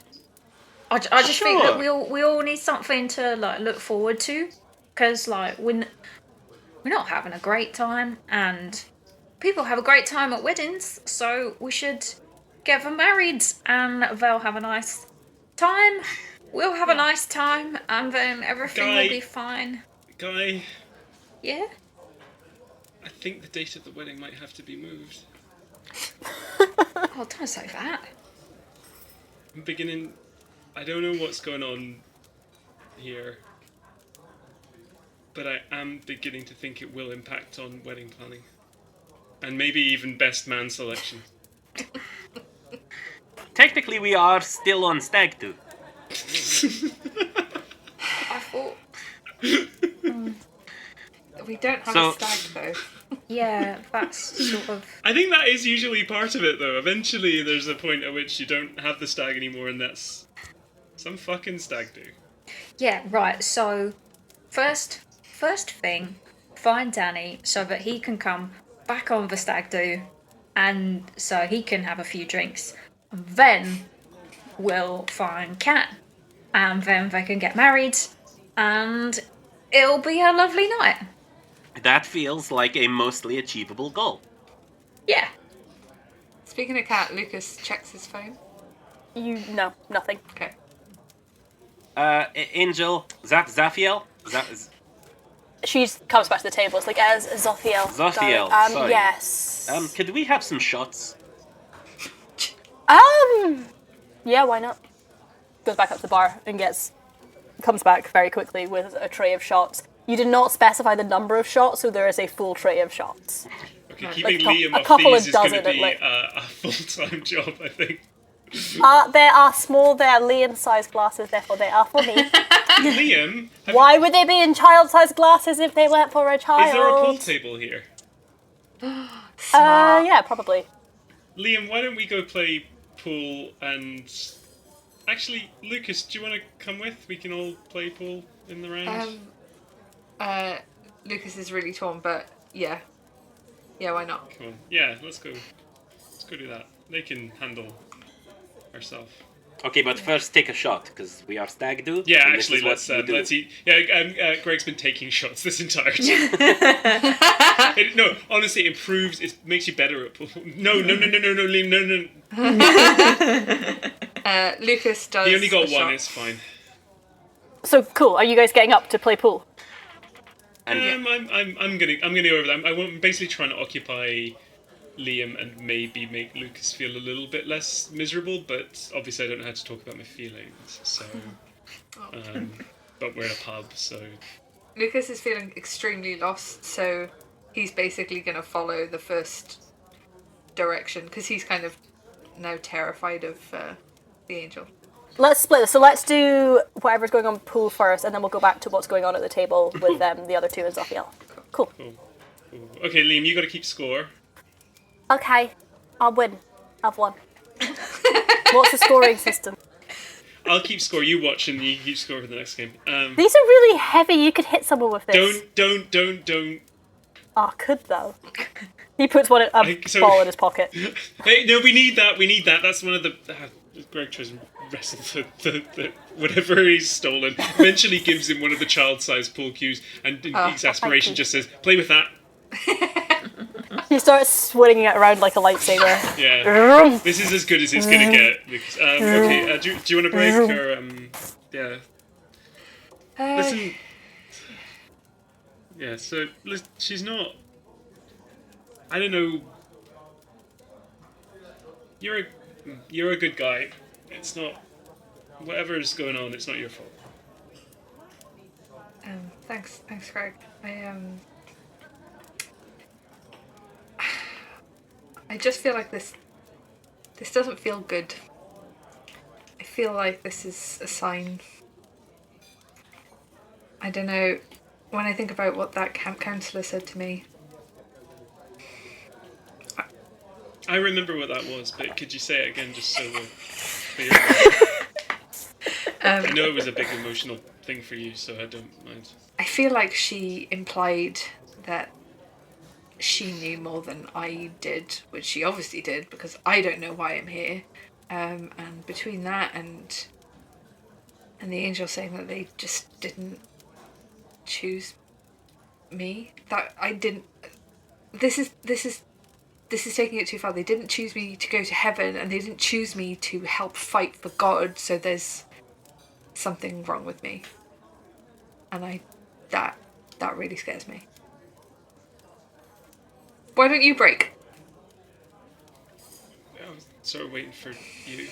I just think that we all need something to like look forward to, because like we're not having a great time, and people have a great time at weddings, so we should get them married, and they'll have a nice time. We'll have a nice time, and then everything will be fine. Guy, Yeah. I think the date of the wedding might have to be moved. Oh, don't say that. I'm beginning. I don't know what's going on here, but I am beginning to think it will impact on wedding planning, and maybe even best man selection. Technically, we are still on stag do. I thought. We don't have So- a stag though. Yeah, that's sort of. I think that is usually part of it, though. Eventually, there's a point at which you don't have the stag anymore, and that's some fucking stag do. Yeah, right. So, first thing, find Danny so that he can come back on the stag do, and so he can have a few drinks. And then we'll find Kat, and then they can get married, and it'll be a lovely night. That feels like a mostly achievable goal. Yeah. Speaking of Cat, Lucas checks his phone. No, nothing. Okay. Angel, Zafiel? She comes back to the table. It's like, as Zothiel. Zothiel, darling. sorry. Yes. Could we have some shots? Yeah, why not? Goes back up to the bar and comes back very quickly with a tray of shots. You did not specify the number of shots, so there is a full tray of shots. Okay, Like keeping a Liam couple off of these is going to dozen, be like- a full-time job, I think. They are small, they are Liam-sized glasses, therefore they are for me. Liam, Why would they be in child-sized glasses if they weren't for a child? is there a pool table here? Smart. Yeah, probably. Liam, why don't we go play pool and... Actually, Lucas, do you want to come with? We can all play pool in the round. Lucas is really torn, but yeah. Yeah, why not? Come on. Yeah, let's go. Let's go do that. They can handle ourselves. Okay, but first take a shot, because we are stag do. Yeah, and this actually, is what you do. let's eat. Yeah, Gregg's been taking shots this entire time. No, honestly, it improves. It makes you better at pool. No, Liam, no. Lucas does. He only got a one. shot. It's fine. So, cool. Are you guys getting up to play pool? And I'm gonna go over that. I'm basically trying to occupy Liam and maybe make Lucas feel a little bit less miserable, but obviously I don't know how to talk about my feelings. So, but we're in a pub, so Lucas is feeling extremely lost, so he's basically going to follow the first direction because he's kind of now terrified of the angel. Let's split this. So let's do whatever's going on pool first, and then we'll go back to what's going on at the table with the other two and Zothiel. Cool. cool. Okay, Liam, you got to keep score. Okay, I'll win. I've won. What's the scoring system? I'll keep score. You watch and you keep score for the next game. These are really heavy. You could hit someone with this. Don't. Oh, could though. He puts ball in his pocket. Hey, no, we need that. That's one of the. Gregg tries to wrestle the whatever he's stolen. Eventually gives him one of the child-sized pool cues, and in exasperation just says, "Play with that." He starts swinging it around like a lightsaber. Yeah, this is as good as it's gonna get. Lucas. Okay, do you want to break or yeah? Listen. Yeah, so she's not. I don't know. You're a good guy. It's not. Whatever's going on, it's not your fault. Thanks, Gregg. I just feel like this doesn't feel good. I feel like this is a sign. I don't know. When I think about what that camp counselor said to me. I remember what that was, but could you say it again just so we're clear? I know it was a big emotional thing for you, so I don't mind. I feel like she implied that she knew more than I did, which she obviously did, because I don't know why I'm here. And between that and the angel saying that they just didn't choose me, that I didn't. This is taking it too far. They didn't choose me to go to heaven, and they didn't choose me to help fight for God. So there's something wrong with me, and that really scares me. Why don't you break? I was sort of waiting for you.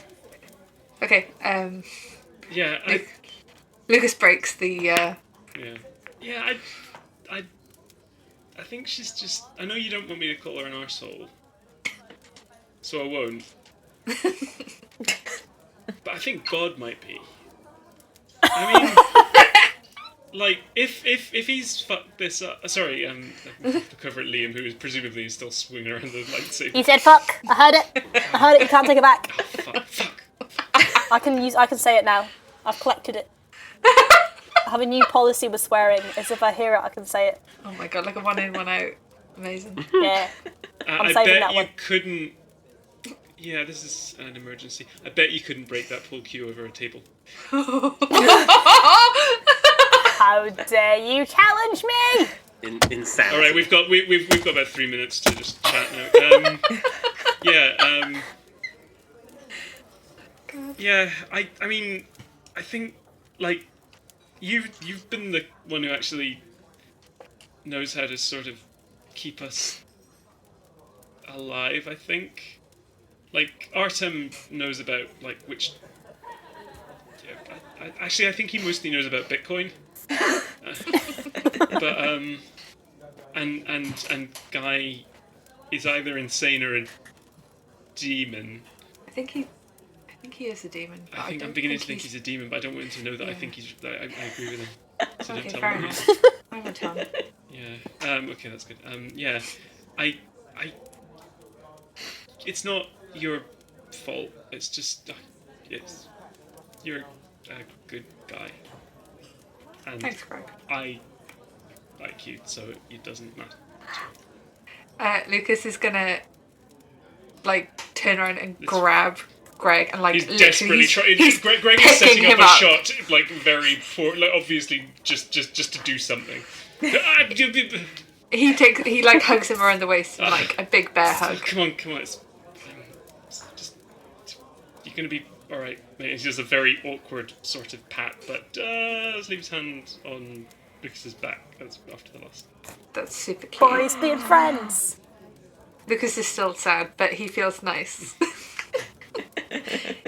Okay. Yeah, Lucas breaks the. yeah. I think she's just. I know you don't want me to call her an arsehole, so I won't. But I think God might be. I mean, like if he's fucked this up. Sorry, look over at Liam, who is presumably still swinging around the lightsaber. He said fuck. I heard it. You can't take it back. Oh, fuck. I can say it now. I've collected it. I have a new policy with swearing. As if I hear it, I can say it. Oh my god, like a 1 in, 1 out. Amazing. Yeah. I saving bet that you one. couldn't. Yeah, this is an emergency. I bet you couldn't break that pool cue over a table. How dare you challenge me? Insanity. All right, we've got about 3 minutes to just chat now. Yeah. I mean, I think like you've been the one who actually knows how to sort of keep us alive. I think, like Artem knows about like which. Yeah, I think he mostly knows about Bitcoin. But and Guy is either insane or a demon. I think he is a demon. I'm beginning to think he's a demon, but I don't want him to know that I think he's. I agree with him. So Okay, don't fair tell him. enough. I won't tell him. Yeah. Okay, that's good. Yeah. I. It's not your fault. It's just. You're a good guy. And Thanks, Greg. I like you, so it doesn't matter. Lucas is gonna like turn around and grab Greg and like He's literally desperately trying. he's Greg is setting picking up him a up. shot, like very poor, like obviously just to do something. He like hugs him around the waist in like a big bear hug. Come on. It's just you're gonna be all right, mate. It's just a very awkward sort of pat, but let's leave his hand on Lucas's back after the last. That's super cute. Boys being friends. Lucas is still sad, but he feels nice.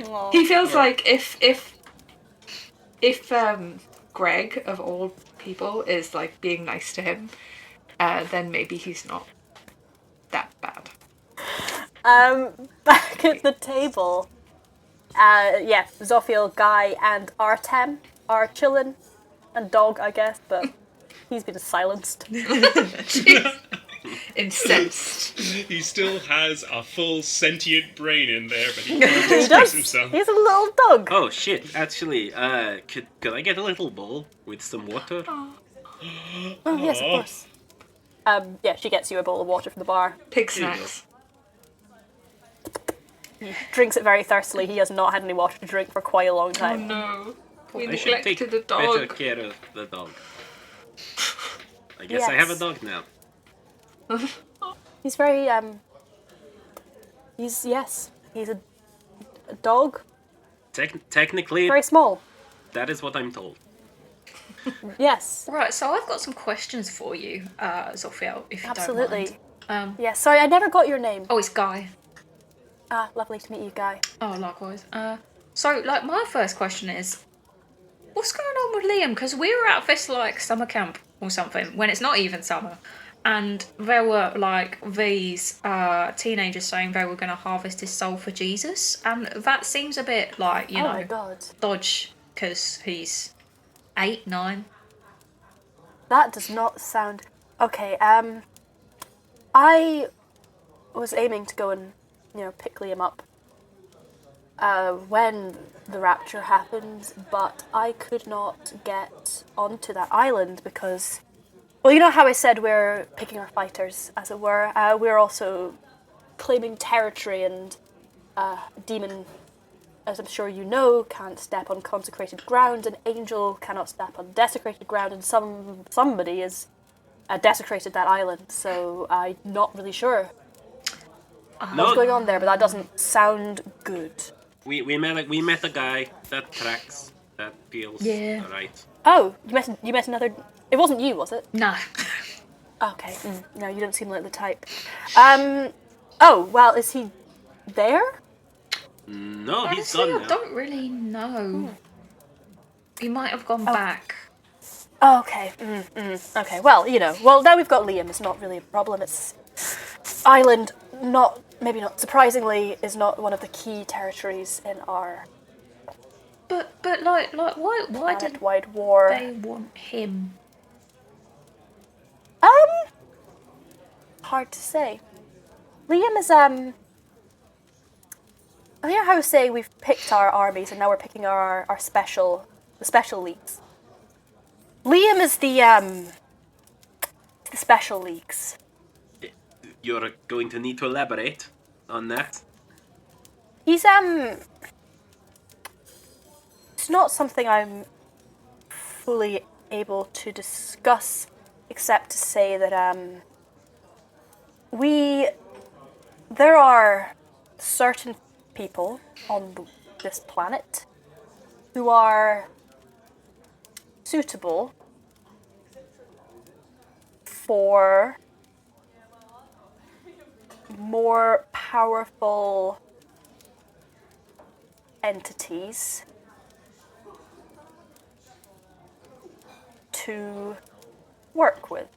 Aw. He feels like if Gregg of all people is like being nice to him, then maybe he's not that bad. Back at the table. Zophiel, Guy, and Artem are chilling, and Dog, I guess, but he's been silenced. Incensed. He still has a full sentient brain in there, but he can't He express does. himself. He's a little dog. Oh shit! Actually, could I get a little bowl with some water? Oh yes, of course. She gets you a bowl of water from the bar. Pig snacks. He drinks it very thirstily. He has not had any water to drink for quite a long time. No. We I should take neglected the better dog. care of the dog. I guess I have a Yes. dog now. He's very he's a dog. Technically, Very small. that is what I'm told. Yes. Right, so I've got some questions for you, Zophiel, if you Absolutely. don't mind. Yeah, sorry, I never got your name. Oh, it's Guy. Ah, lovely to meet you, Guy. Oh, likewise. So, like, my first question is, what's going on with Liam? Because we were at this, like, summer camp or something, when it's not even summer, and there were, like, these teenagers saying they were going to harvest his soul for Jesus, and that seems a bit, like, you Oh know, my god. dodge, because he's 8, 9. That does not sound... Okay, I was aiming to go and, pick Liam up when the rapture happened, but I could not get onto that island because, Well, you know how I said we're picking our fighters, as it were? We're also claiming territory, and demon, as I'm sure you know, can't step on consecrated ground, an angel cannot step on desecrated ground, and somebody has desecrated that island, so I'm not really sure what's going on there, but that doesn't sound good. We met a guy that tracks. That feels right. Oh, you met another. It wasn't you, was it? No. Okay. No, you don't seem like the type. Oh well, is he there? No, he's Honestly, gone I now. don't really know. He might have gone back. Oh, okay. Okay. Well, Well, now we've got Liam. It's not really a problem. It's island. Maybe not surprisingly, is not one of the key territories in our But like why did planet-wide war. they want him? Hard to say. Liam is I think how I was saying we've picked our armies and now we're picking the special leagues. Liam is the special leagues. You're going to need to elaborate on that. He's it's not something I'm fully able to discuss, except to say that there are certain people on this planet who are suitable for more powerful entities to work with.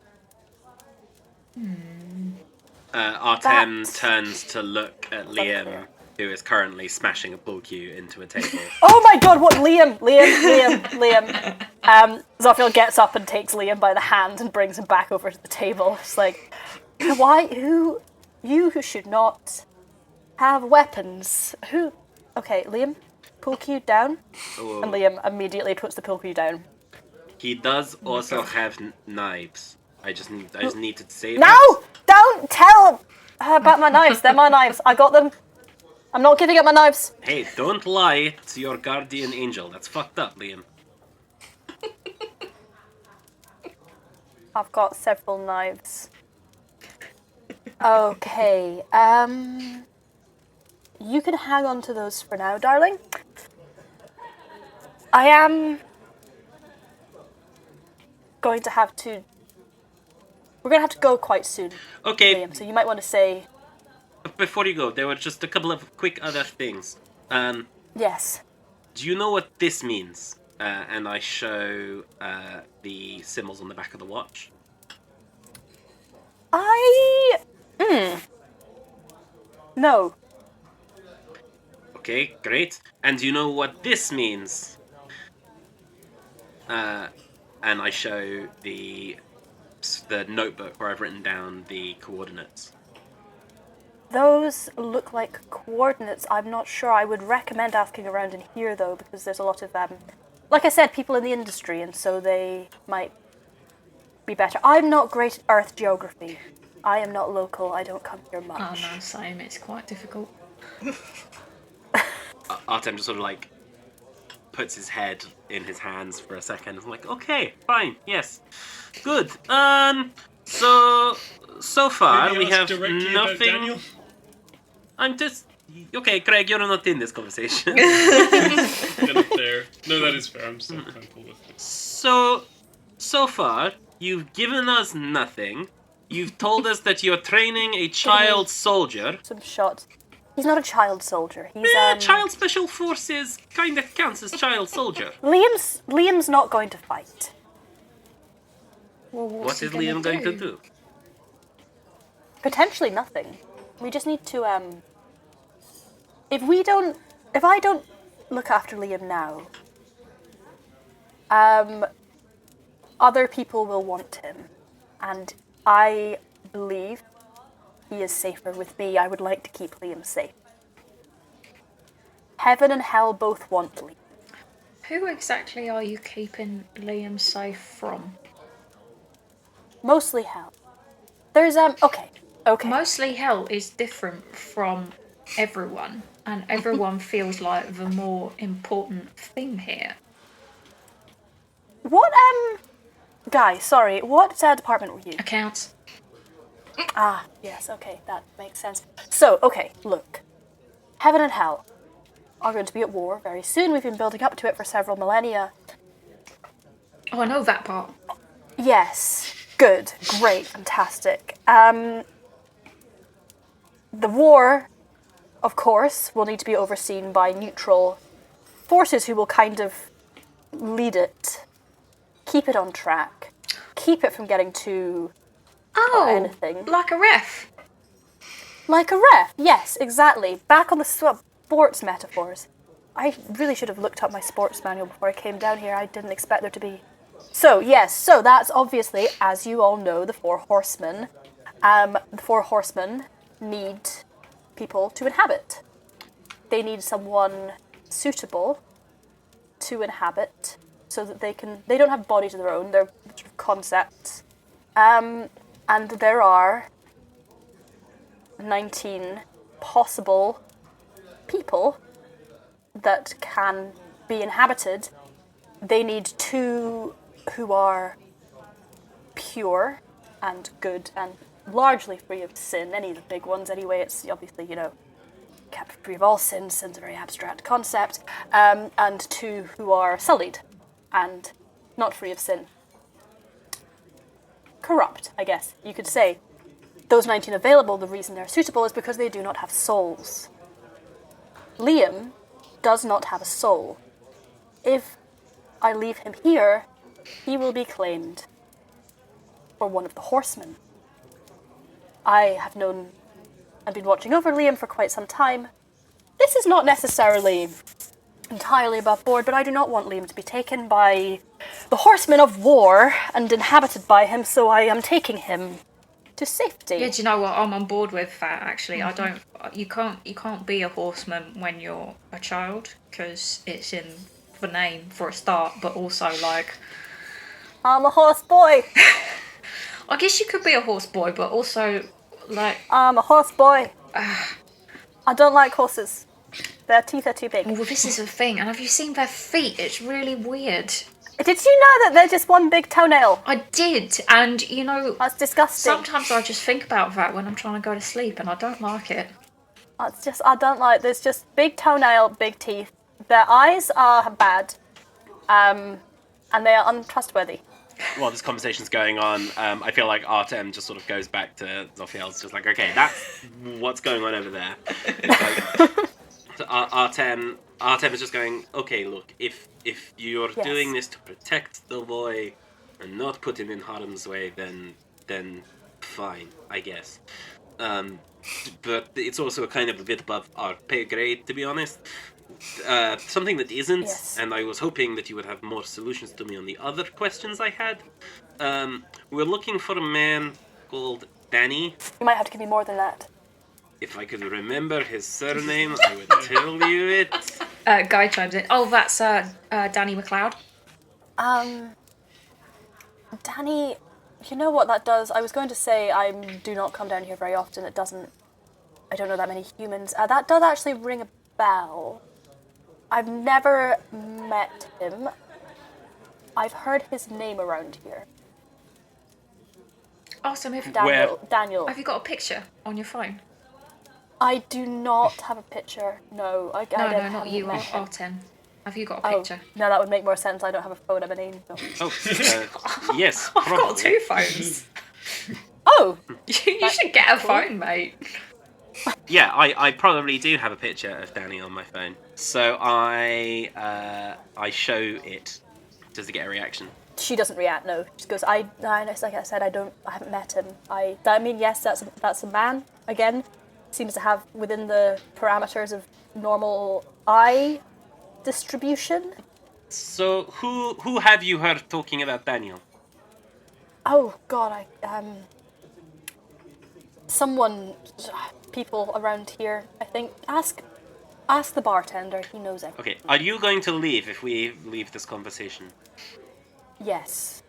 Artem That- turns to look at Liam, who is currently smashing a pool cue into a table. Oh my god, what? Liam. Zophiel gets up and takes Liam by the hand and brings him back over to the table. It's like, you who should not have weapons. Okay, Liam, pool cue down. Oh, And Liam immediately puts the pool cue down. he does also have knives. I just needed to say No! that. Don't tell her about my knives. They're my knives. I got them. I'm not giving up my knives. Hey, don't lie to your guardian angel. That's fucked up, Liam. I've got several knives. Okay, you can hang on to those for now, darling. I am going to have to... We're going to have to go quite soon, Okay, Liam, so you might want to say... before you go, there were just a couple of quick other things. Yes. Do you know what this means? And I show the symbols on the back of the watch. No. Okay, great. And do you know what this means? And I show the notebook where I've written down the coordinates. Those look like coordinates. I'm not sure. I would recommend asking around in here, though, because there's a lot of, like I said, people in the industry, and so they might be better. I'm not great at Earth geography. I am not local. I don't come here much. Oh no, same. It's quite difficult. Artem just sort of like puts his head in his hands for a second. I'm like, okay, fine, yes, good. So far we Maybe ask have directly about nothing. Daniel? I'm just okay, Gregg. You're not in this conversation. They're not there. No, that is fair. I'm so comfortable with it. So far you've given us nothing. You've told us that you're training a child soldier. Some shots. He's not a child soldier. He's Child special forces kind of counts as child soldier. Liam's not going to fight. Well, What is Liam going to do? Potentially nothing. We just need to if I don't look after Liam now, other people will want him, and I believe he is safer with me. I would like to keep Liam safe. Heaven and hell both want Liam. Who exactly are you keeping Liam safe from? Mostly hell. There's, okay. Mostly hell is different from everyone, and everyone feels like the more important thing here. What, Guy, sorry, what department were you? Accounts. Ah, yes, okay, that makes sense. So, okay, look. Heaven and hell are going to be at war very soon. We've been building up to it for several millennia. Oh, I know that part. Yes, good, great, fantastic. The war, of course, will need to be overseen by neutral forces who will kind of lead it, keep it on track, keep it from getting too anything. Like a ref. Like a ref, yes, exactly. Back on the sports metaphors. I really should have looked up my sports manual before I came down here. I didn't expect there to be... So, yes, so that's obviously, as you all know, the Four Horsemen. The Four Horsemen need people to inhabit. They need someone suitable to inhabit so that they don't have bodies of their own, they're sort of concepts. And there are 19 possible people that can be inhabited. They need 2 who are pure and good and largely free of sin. Any of the big ones anyway. It's obviously, kept free of all sin. Sin's a very abstract concept. And 2 who are sullied and not free of sin. Corrupt, I guess you could say. Those 19 available, the reason they're suitable is because they do not have souls. Liam does not have a soul. If I leave him here, he will be claimed for one of the horsemen. I have known and been watching over Liam for quite some time. This is not necessarily entirely above board, but I do not want Liam to be taken by the horsemen of war and inhabited by him, so I am taking him to safety. Yeah, do you know what? I'm on board with that, actually. Mm-hmm. You can't be a horseman when you're a child, because it's in the name for a start, but also, I'm a horse boy. I guess you could be a horse boy, but also, I'm a horse boy. I don't like horses. Their teeth are too big. Well, this is the thing, and have you seen their feet? It's really weird. Did you know that they're just one big toenail? I did, and That's disgusting. Sometimes I just think about that when I'm trying to go to sleep, and I don't like it. I don't like, there's just big toenail, big teeth. Their eyes are bad, and they are untrustworthy. While this conversation's going on, I feel like Artem just sort of goes back to Zophiel's, just like, okay, that's what's going on over there. So Artem is just going, okay, look, if you're doing this to protect the boy and not put him in harm's way, then fine, I guess. But it's also kind of a bit above our pay grade, to be honest. Something that isn't, and I was hoping that you would have more solutions to me on the other questions I had. We're looking for a man called Danny. You might have to give me more than that. If I could remember his surname, I would tell you it. Guy chimes in. Oh, that's Danny McLeod. Danny, you know what that does? I was going to say I do not come down here very often. I don't know that many humans. That does actually ring a bell. I've never met him. I've heard his name around here. Awesome. Daniel. Have you got a picture on your phone? I do not have a picture. No, I No, not you. Artem. Have you got a picture? No, that would make more sense. I don't have a phone. I'm an angel. Oh, yes, I've probably. got 2 phones. Oh! You should get a phone, mate. Yeah, I probably do have a picture of Danny on my phone. So I show it. Does it get a reaction? She doesn't react. No, she goes. Like I said, I haven't met him. Yes, that's a man. Again, seems to have within the parameters of normal eye distribution. So who have you heard talking about Daniel? Oh God, people around here. I think ask the bartender. He knows everything. Okay, are you going to leave if we leave this conversation? Yes.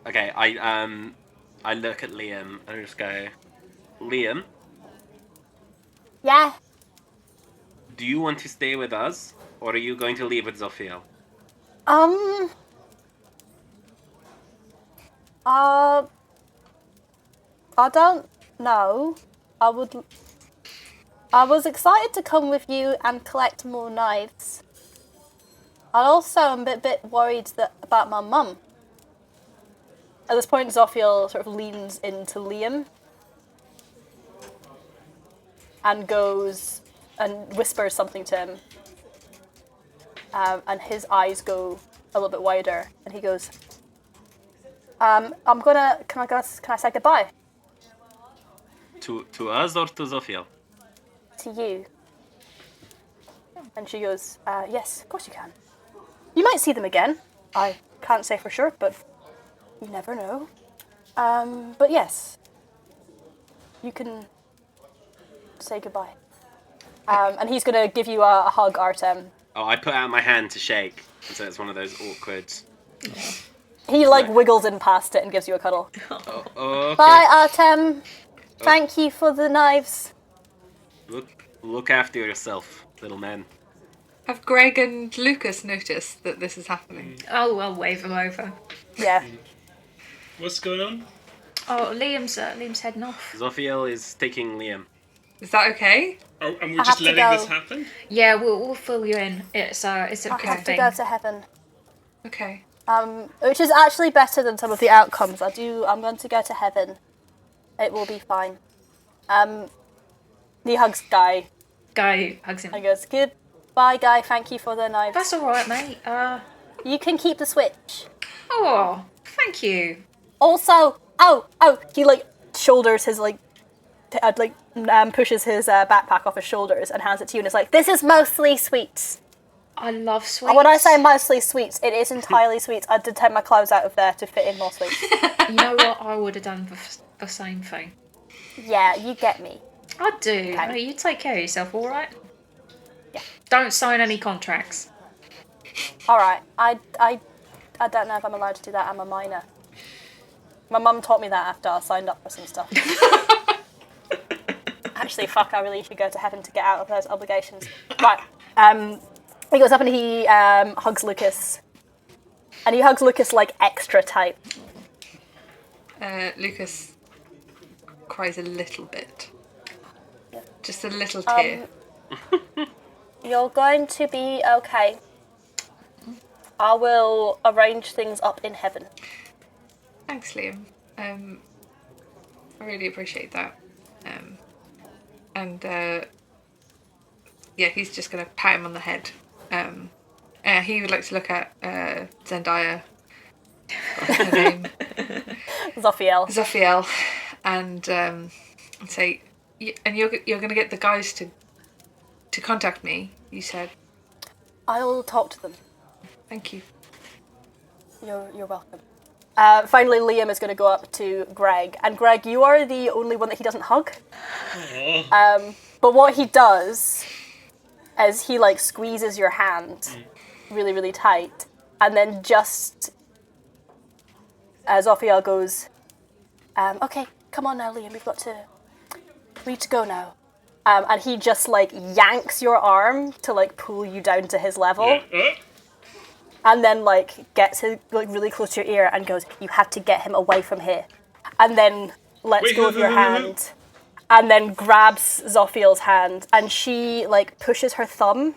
Okay, I look at Liam and I just go, Liam, Yeah. do you want to stay with us, or are you going to leave with Zophiel? I don't know. I was excited to come with you and collect more knives. I also am a bit worried about my mum. At this point, Zophiel sort of leans into Liam and goes and whispers something to him. And his eyes go a little bit wider, and he goes, can I say goodbye? To us or to Zophiel? To you. And she goes, yes, of course you can. You might see them again. I can't say for sure, but you never know. But yes, you can say goodbye. And he's going to give you a hug, Artem. Oh, I put out my hand to shake, so it's one of those awkward... He, wiggles in past it and gives you a cuddle. Oh, okay. Bye, Artem. Thank you for the knives. Look after yourself, little man. Have Gregg and Lucas noticed that this is happening? Oh, I'll wave him over. Yeah. What's going on? Oh, Liam's heading off. Zophiel is taking Liam. Is that okay? Oh, and we're I just have to letting go. this happen? Yeah, we'll fill you in. It's a I have to thing. go to heaven. Okay. Which is actually better than some of the outcomes. I'm going to go to heaven. It will be fine. He hugs Guy Guy hugs him. and goes, goodbye, Guy. Thank you for the knives. That's all right, mate. You can keep the switch. Oh, thank you. Also, he shoulders his pushes his backpack off his shoulders and hands it to you, and it's like, this is mostly sweets. I love sweets. And when I say mostly sweets, it is entirely sweets. I did take my clothes out of there to fit in more sweets. You know what? I would have done the same thing. Yeah, you get me. I do. Okay. Hey, you take care of yourself, all right? Yeah. Don't sign any contracts. All right. I don't know if I'm allowed to do that. I'm a minor. My mum taught me that after I signed up for some stuff. Actually, fuck, I really should go to heaven to get out of those obligations. Right. He goes up and he hugs Lucas. And he hugs Lucas extra tight. Lucas cries a little bit. Just a little tear. You're going to be okay. I will arrange things up in heaven. Thanks, Liam. I really appreciate that. He's just going to pat him on the head. He would like to look at Zendaya. What's her name? Zophiel. And say, and you're going to get the guys to contact me, you said. I'll talk to them. Thank you. You're welcome. Finally, Liam is going to go up to Gregg. And Gregg, you are the only one that he doesn't hug. But what he does is he squeezes your hand really, really tight. And then just as Zophiel goes, okay, come on now, Liam, we need to go now. And he just yanks your arm to pull you down to his level. Yeah. And then gets his, really close to your ear and goes, you have to get him away from here. And then lets go of your hand. And then grabs Zophiel's hand. And she pushes her thumb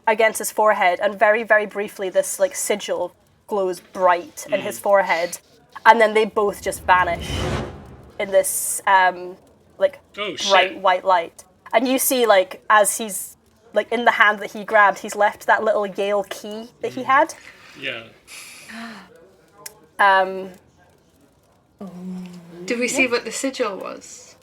against his forehead. And very, very briefly this sigil glows bright in his forehead. And then they both just vanish in this bright white light. And you see as he's in the hand that he grabbed, he's left that little Yale key that he had. Yeah. Did we see what the sigil was?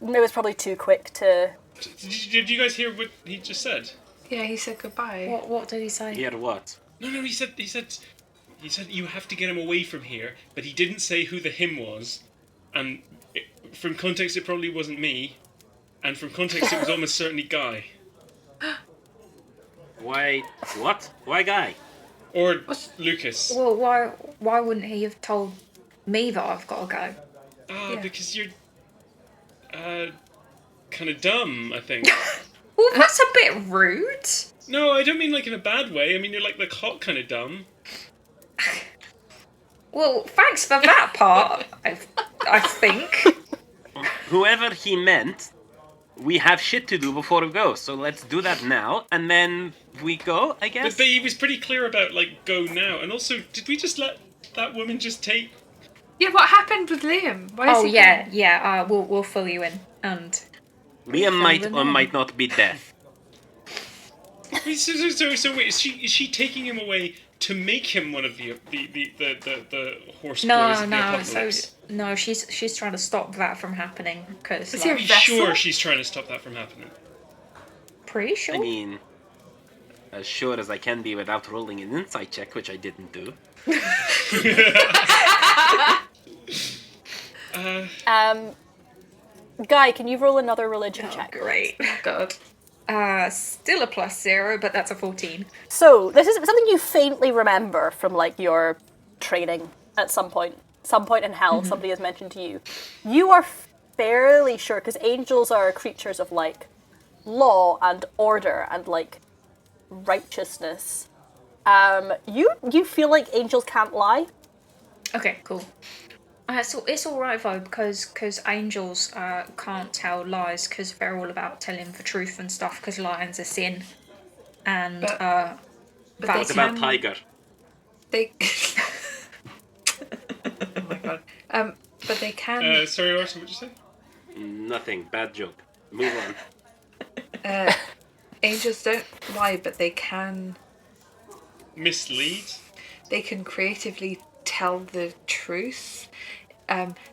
It was probably too quick to... Did you guys hear what he just said? Yeah, he said goodbye. What did he say? He had what? No, he said you have to get him away from here, but he didn't say who the him was. And from context, it probably wasn't me. And from context, it was almost certainly Guy. Why? What? Why Guy? Or Lucas. Well, why wouldn't he have told me that I've got to go? Because you're kind of dumb, I think. Well, that's a bit rude. No, I don't mean like in a bad way. I mean you're like the hot kind of dumb. Well, thanks for that part, I think. Whoever he meant, we have shit to do before we go, so let's do that now, and then we go, I guess? But he was pretty clear about, like, go now. And also, did we just let that woman just take... Yeah, what happened with Liam? Why is he yeah, we'll fill you in, and... Liam might or might not be deaf. Wait, so wait, is she taking him away to make him one of the horse boys of the apocalypse? No, she's trying to stop that from happening, because... Is he a Are you vessel? sure she's trying to stop that from happening? Pretty sure. I mean, as sure as I can be without rolling an insight check, which I didn't do. Guy, can you roll another religion check? Great. God. Still a +0, but that's a 14. So, this is something you faintly remember from, like, your training at some point. Some point in hell, somebody has mentioned to you. You are fairly sure, because angels are creatures of, like, law and order and, like, righteousness. You feel like angels can't lie? Okay, cool. So it's alright though, because angels can't tell lies, because they're all about telling the truth and stuff, because lying's a sin. And, But What they about can- Tiger? They... oh my god. But they can... Sorry, Artem, what'd you say? Nothing. Bad joke. Move on. angels don't lie, but they can... Mislead? They can creatively tell the truth.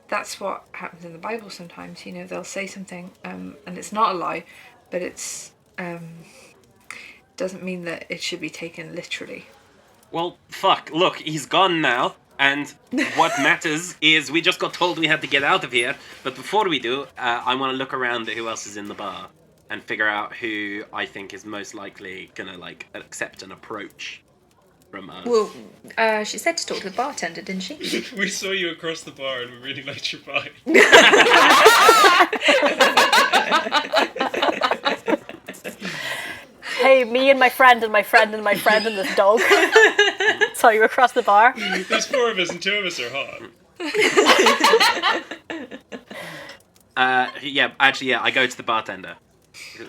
That's what happens in the Bible sometimes. You know, they'll say something and it's not a lie, but it's doesn't mean that it should be taken literally. Well, fuck. Look, he's gone now, and what matters is we just got told we had to get out of here. But before we do, I want to look around at who else is in the bar and figure out who I think is most likely gonna, like, accept an approach from us. well, she said to talk to the bartender, didn't she? We saw you across the bar and we really liked your vibe. Hey, me and my friend and my friend and my friend and this dog. Saw you across the bar. There's 4 of us and 2 of us are hot. Yeah, I go to the bartender.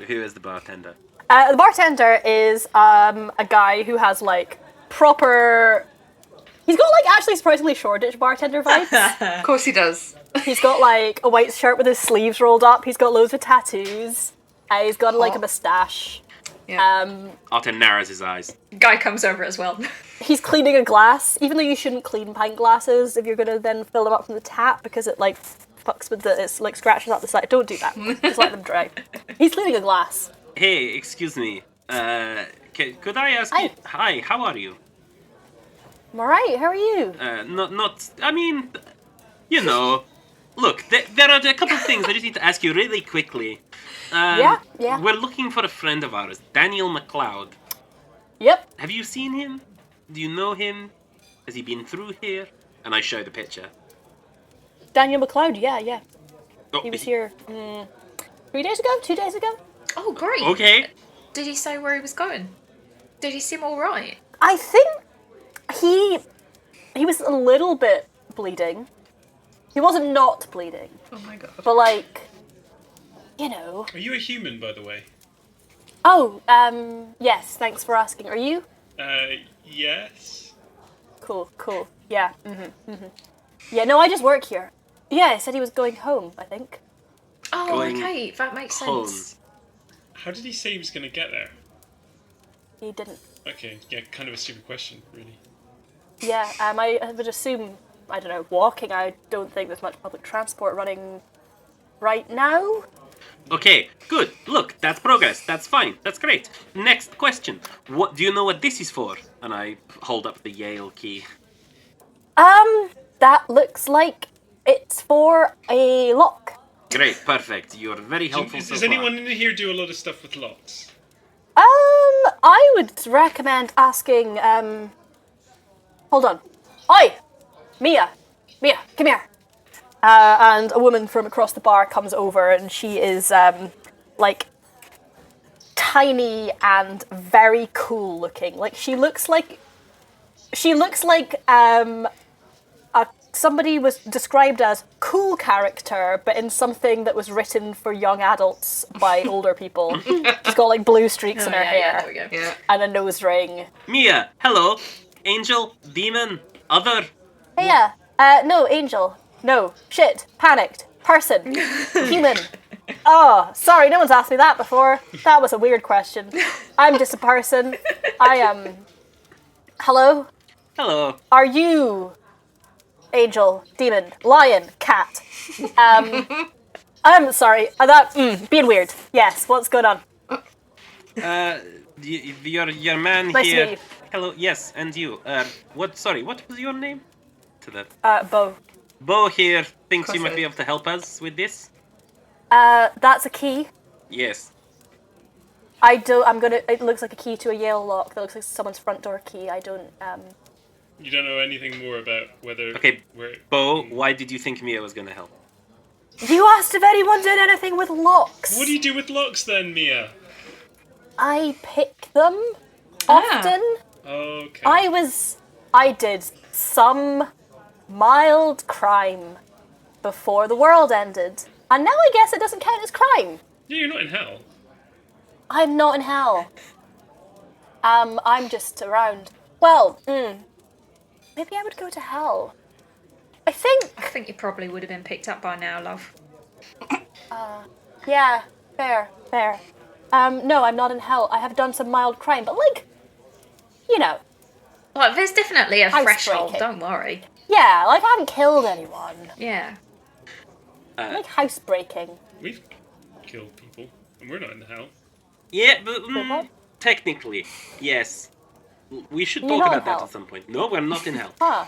Who is the bartender? The bartender is a guy who has, like, proper... He's got, like, actually surprisingly Shoreditch bartender vibes. Of course he does. He's got, like, a white shirt with his sleeves rolled up. He's got loads of tattoos. He's got, like, a moustache. Yeah. Artem narrows his eyes. Guy comes over as well. He's cleaning a glass, even though you shouldn't clean pint glasses if you're going to then fill them up from the tap, because it, like, fucks with it's, like, scratches up the side. Don't do that. Just let them dry. He's cleaning a glass. Hey, excuse me. Could I ask Hi. you... Hi, how are you? I'm alright, how are you? I mean, you know... Look, there are a couple of things I just need to ask you really quickly. Yeah. We're looking for a friend of ours, Daniel McLeod. Yep. Have you seen him? Do you know him? Has he been through here? And I show the picture. Daniel McLeod, yeah. Oh, He was here 3 days ago? 2 days ago? Oh, great. Okay. Did he say where he was going? Did he seem alright? I think he was a little bit bleeding. He wasn't not bleeding, Oh my god. but, like, you know. Are you a human, by the way? Oh, yes, thanks for asking. Are you? Yes. Cool. Yeah, Yeah, no, I just work here. Yeah, I said he was going home, I think. Oh, Going okay, that makes home. sense. How did he say he was going to get there? He didn't. Okay, yeah, kind of a stupid question, really. Yeah, I would assume, I don't know, walking. I don't think there's much public transport running right now. Okay, good. Look, that's progress. That's fine. That's great. Next question. What do you know what this is for? And I hold up the Yale key. That looks like it's for a lock. Great, perfect. You're very helpful so Does far. anyone in here do a lot of stuff with locks? I would recommend asking, hold on. Oi! Mia, come here. And a woman from across the bar comes over, and she is, like, tiny and very cool looking. Like, she looks like, somebody was described as cool character, but in something that was written for young adults by older people. She's got, like, blue streaks in her hair. There we go. Yeah. And a nose ring. Mia, hello. Angel, demon, other. Hey, no, angel. No, shit, panicked, person, human. Oh, sorry, no one's asked me that before. That was a weird question. I'm just a person. I am... Hello? Hello. Are you... Angel, demon, lion, cat? I'm sorry, being weird. Yes, what's going on? Your man Nice to here. meet you. Hello, yes, and you. What was your name? To that. Bo. Bo here thinks Course you might it be is. able to help us with this. That's a key. Yes. It looks like a key to a Yale lock. That looks like someone's front door key. You don't know anything more about whether... Okay, where... Bo, why did you think Mia was gonna help? You asked if anyone did anything with locks. What do you do with locks then, Mia? I pick them often. Okay. I did some mild crime before the world ended. And now I guess it doesn't count as crime. Yeah, you're not in hell. I'm not in hell. I'm just around. Well, maybe I would go to hell. I think you probably would have been picked up by now, love. yeah, fair. No, I'm not in hell. I have done some mild crime, but like, you know, Well, there's definitely a Housebreaking. threshold, don't worry. yeah, like I haven't killed anyone. Yeah. Like housebreaking. We've killed people, and we're not in hell. Yeah, but what? technically, yes. We should You're talk not about in that hell. at some point. No, we're not in hell. Huh.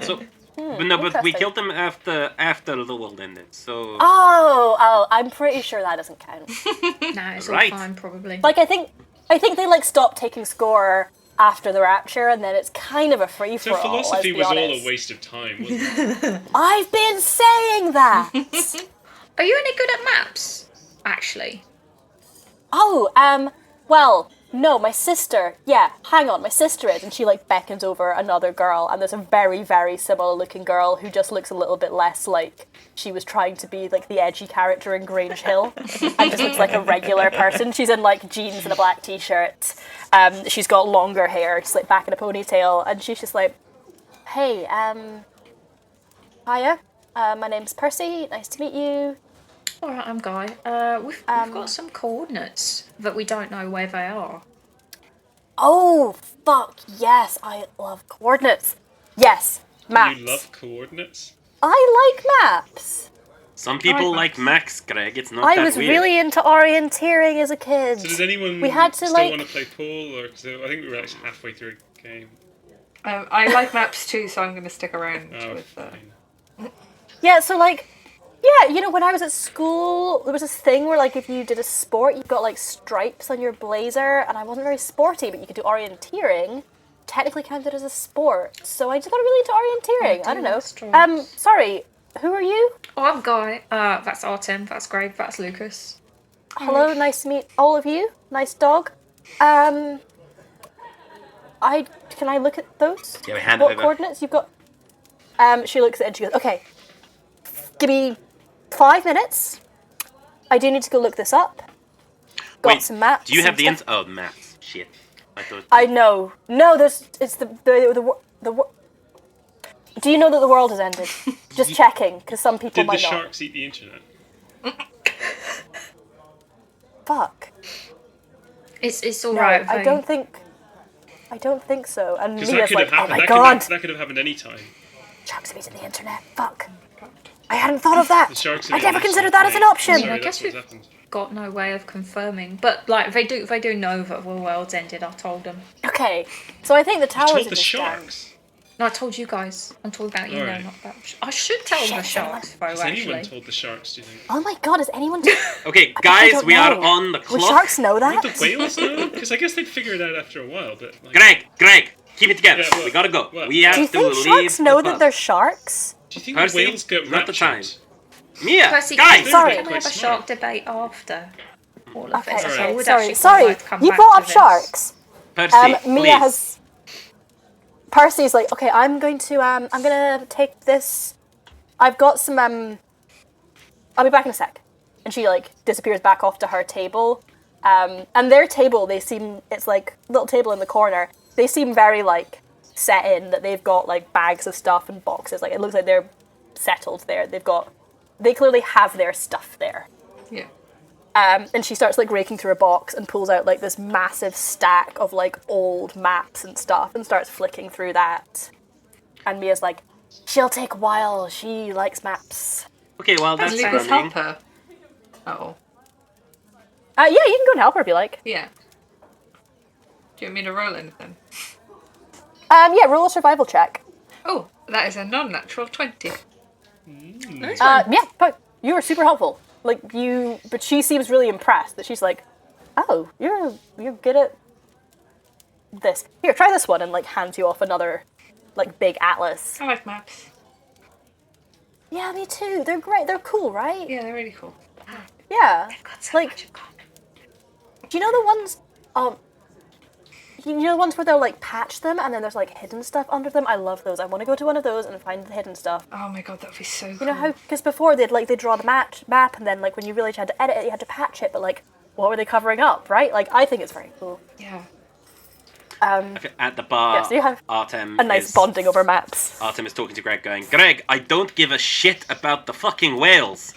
So, but we interesting. killed them after the world ended. So, Oh, I'm pretty sure that doesn't count. No, it's Right. all fine, probably. Like, I think they like stopped taking score after the rapture, and then it's kind of a free for So all. philosophy was all a waste of time, wasn't it? I've been saying that. Are you any good at maps, actually? Oh, well, no, my sister. Yeah, hang on, my sister is, and she like beckons over another girl, and there's a very, very similar looking girl who just looks a little bit less like she was trying to be like the edgy character in Grange Hill, and just looks like a regular person. She's in like jeans and a black t-shirt. She's got longer hair, she's like back in a ponytail, and she's just like, hey, hiya, my name's Percy, nice to meet you. Alright, I'm Guy. We've got some coordinates that we don't know where they are. Oh, fuck, yes, I love coordinates. Yes, maps. You love coordinates? I like maps. some people like Max, Gregg. It's not I that was weird. really into orienteering as a kid. So does anyone We had to, still like- want to play pool? Or cause I think we were actually halfway through a game. I like maps too, so I'm going to stick around Oh, with fine. Yeah, so like, yeah, you know, when I was at school, there was this thing where like if you did a sport, you got like stripes on your blazer, and I wasn't very sporty, but you could do orienteering. Technically counted as a sport, so I just got really into orienteering. I don't know. like stripes. Sorry, who are you? Oh, I'm Guy. That's Artem, that's Gregg, that's Lucas. Hello, nice to meet all of you. Nice dog. Can I look at those? Yeah, we hand What over. coordinates you've got? She looks at it and she goes, okay, give me 5 minutes. I do need to go look this up. Got Wait, some maps. do you have and the stuff. Oh, maps. Shit. I thought. I know. No, it's the Do you know that the world has ended? Just checking, because some people Did the might not. sharks eat the internet? Fuck. It's No, alright. I don't think so. And Because that Mia's could like, have oh happened. my that god, That could have happened any time. sharks have eaten the internet. Fuck. I hadn't thought of that. The sharks I have never eaten considered that as an something. option. Sorry, I that's guess what's we've- happened. got no way of confirming. But like they do know that the world's ended, I told them. Okay, so I think the You towers told are the just down. sharks. No, I told you guys. I'm talking about you now, Alright. not about. I should tell the sharks though. Has anyone Actually, told the sharks, do you think? Oh my god, is anyone... Okay, I guys, don't we are know. on the Will clock. sharks know Would that? the whales know? Because I guess they'd figure it out after a while, but... Like, Gregg, keep it together. Yeah, what? We gotta go. What? We have Do you to think leave sharks the know pub. that they're sharks? Do you think Percy, whales get not the time. raptured? Mia, Percy, guys! Sorry. can we have a Quite shark smart. debate after all of Okay, this? Alright. I would sorry, actually sorry. like to come You back brought to up this. sharks. Percy, Mia please. has. Percy's like, okay, I'm gonna take this. I've got some. I'll be back in a sec. And she like disappears back off to her table. And their table, it's like a little table in the corner. They seem very like set in that they've got like bags of stuff and boxes. Like it looks like they're settled there. They clearly have their stuff there. Yeah. And she starts like raking through a box and pulls out like this massive stack of like old maps and stuff and starts flicking through that. And Mia's like, she'll take a while. She likes maps. Okay, well, that's Can Lucas running. help her? Oh. Yeah, you can go and help her if you like. Yeah. Do you want me to roll anything? Yeah, roll a survival check. Oh, that is a non-natural 20. Yeah, but you were super helpful. But she seems really impressed that she's like, oh, you're good at this. Here, try this one, and like hands you off another like big atlas. I like maps. Yeah, me too. They're great. They're cool, right? Yeah, they're really cool. Yeah. Got so Like, much in common. do you know the ones? You know the ones where they'll like patch them and then there's like hidden stuff under them. I love those. I want to go to one of those and find the hidden stuff. Oh my god, that would be so cool. You know how? Because before they'd draw the map and then like when you really had to edit it, you had to patch it. But like, what were they covering up, right? Like, I think it's very cool. Yeah. At the bar, Yes, you have Artem a nice is, bonding over maps. Artem is talking to Gregg, going, Gregg, I don't give a shit about the fucking whales.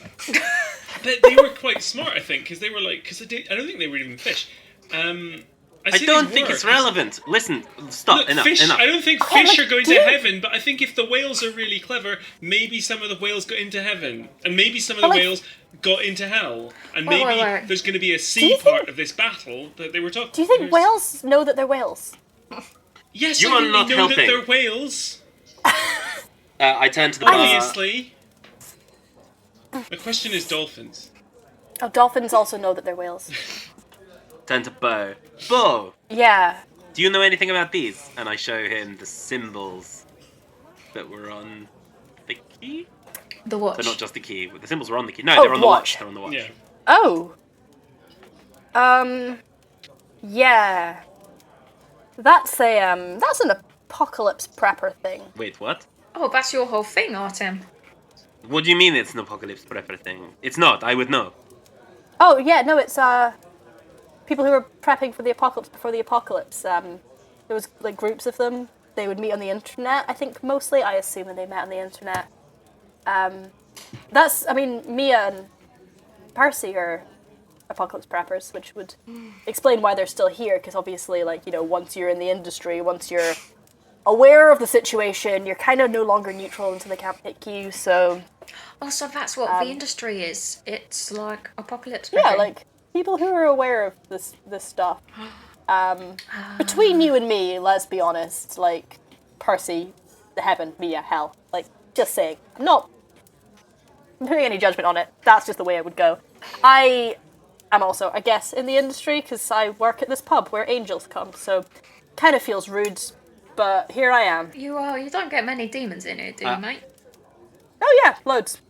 They were quite smart, I think, because they were like, I don't think they were even fish. I don't think it's relevant. Listen, stop. Look, enough. fish. Enough. I don't think Okay, fish like, are going do to you- heaven, but I think if the whales are really clever, maybe some of the whales got into heaven, and maybe some of the But, like- whales got into hell, and Wait, maybe wait. there's going to be a Do sea you think- part of this battle that they were talking. Do you think whales know that they're whales? Yes, You I are think not they know that helping. they're whales. I turn to the bar. Obviously. The question is dolphins. Oh, dolphins also know that they're whales. Turn to Bo. Bo, Yeah. do you know anything about these? And I show him the symbols that were on the key. The watch. But not just the key. The symbols were on the key. No, Oh, they're on the watch. watch. They're on the watch. Yeah. Oh. Yeah. That's an apocalypse prepper thing. Wait, what? Oh, that's your whole thing, Artem. What do you mean it's an apocalypse prepper thing? It's not. I would know. Oh yeah, no, it's people who were prepping for the apocalypse before the apocalypse. There was like groups of them. They would meet on the internet. I think mostly. I assume that they met on the internet. Mia and Percy are apocalypse preppers, which would explain why they're still here. Because obviously, like, you know, once you're in the industry, once you're aware of the situation, you're kind of no longer neutral until they can't pick you. So Oh, so that's what the industry is. It's like apocalypse. yeah, prepping. like people who are aware of this stuff. Between you and me, let's be honest, like Percy, the heaven, Mia, hell. Like, just saying. I'm not putting any judgment on it. That's just the way it would go. I am also, I guess, in the industry because I work at this pub where angels come, so kind of feels rude, but here I am. You don't get many demons in here, do you, mate? Oh yeah, loads.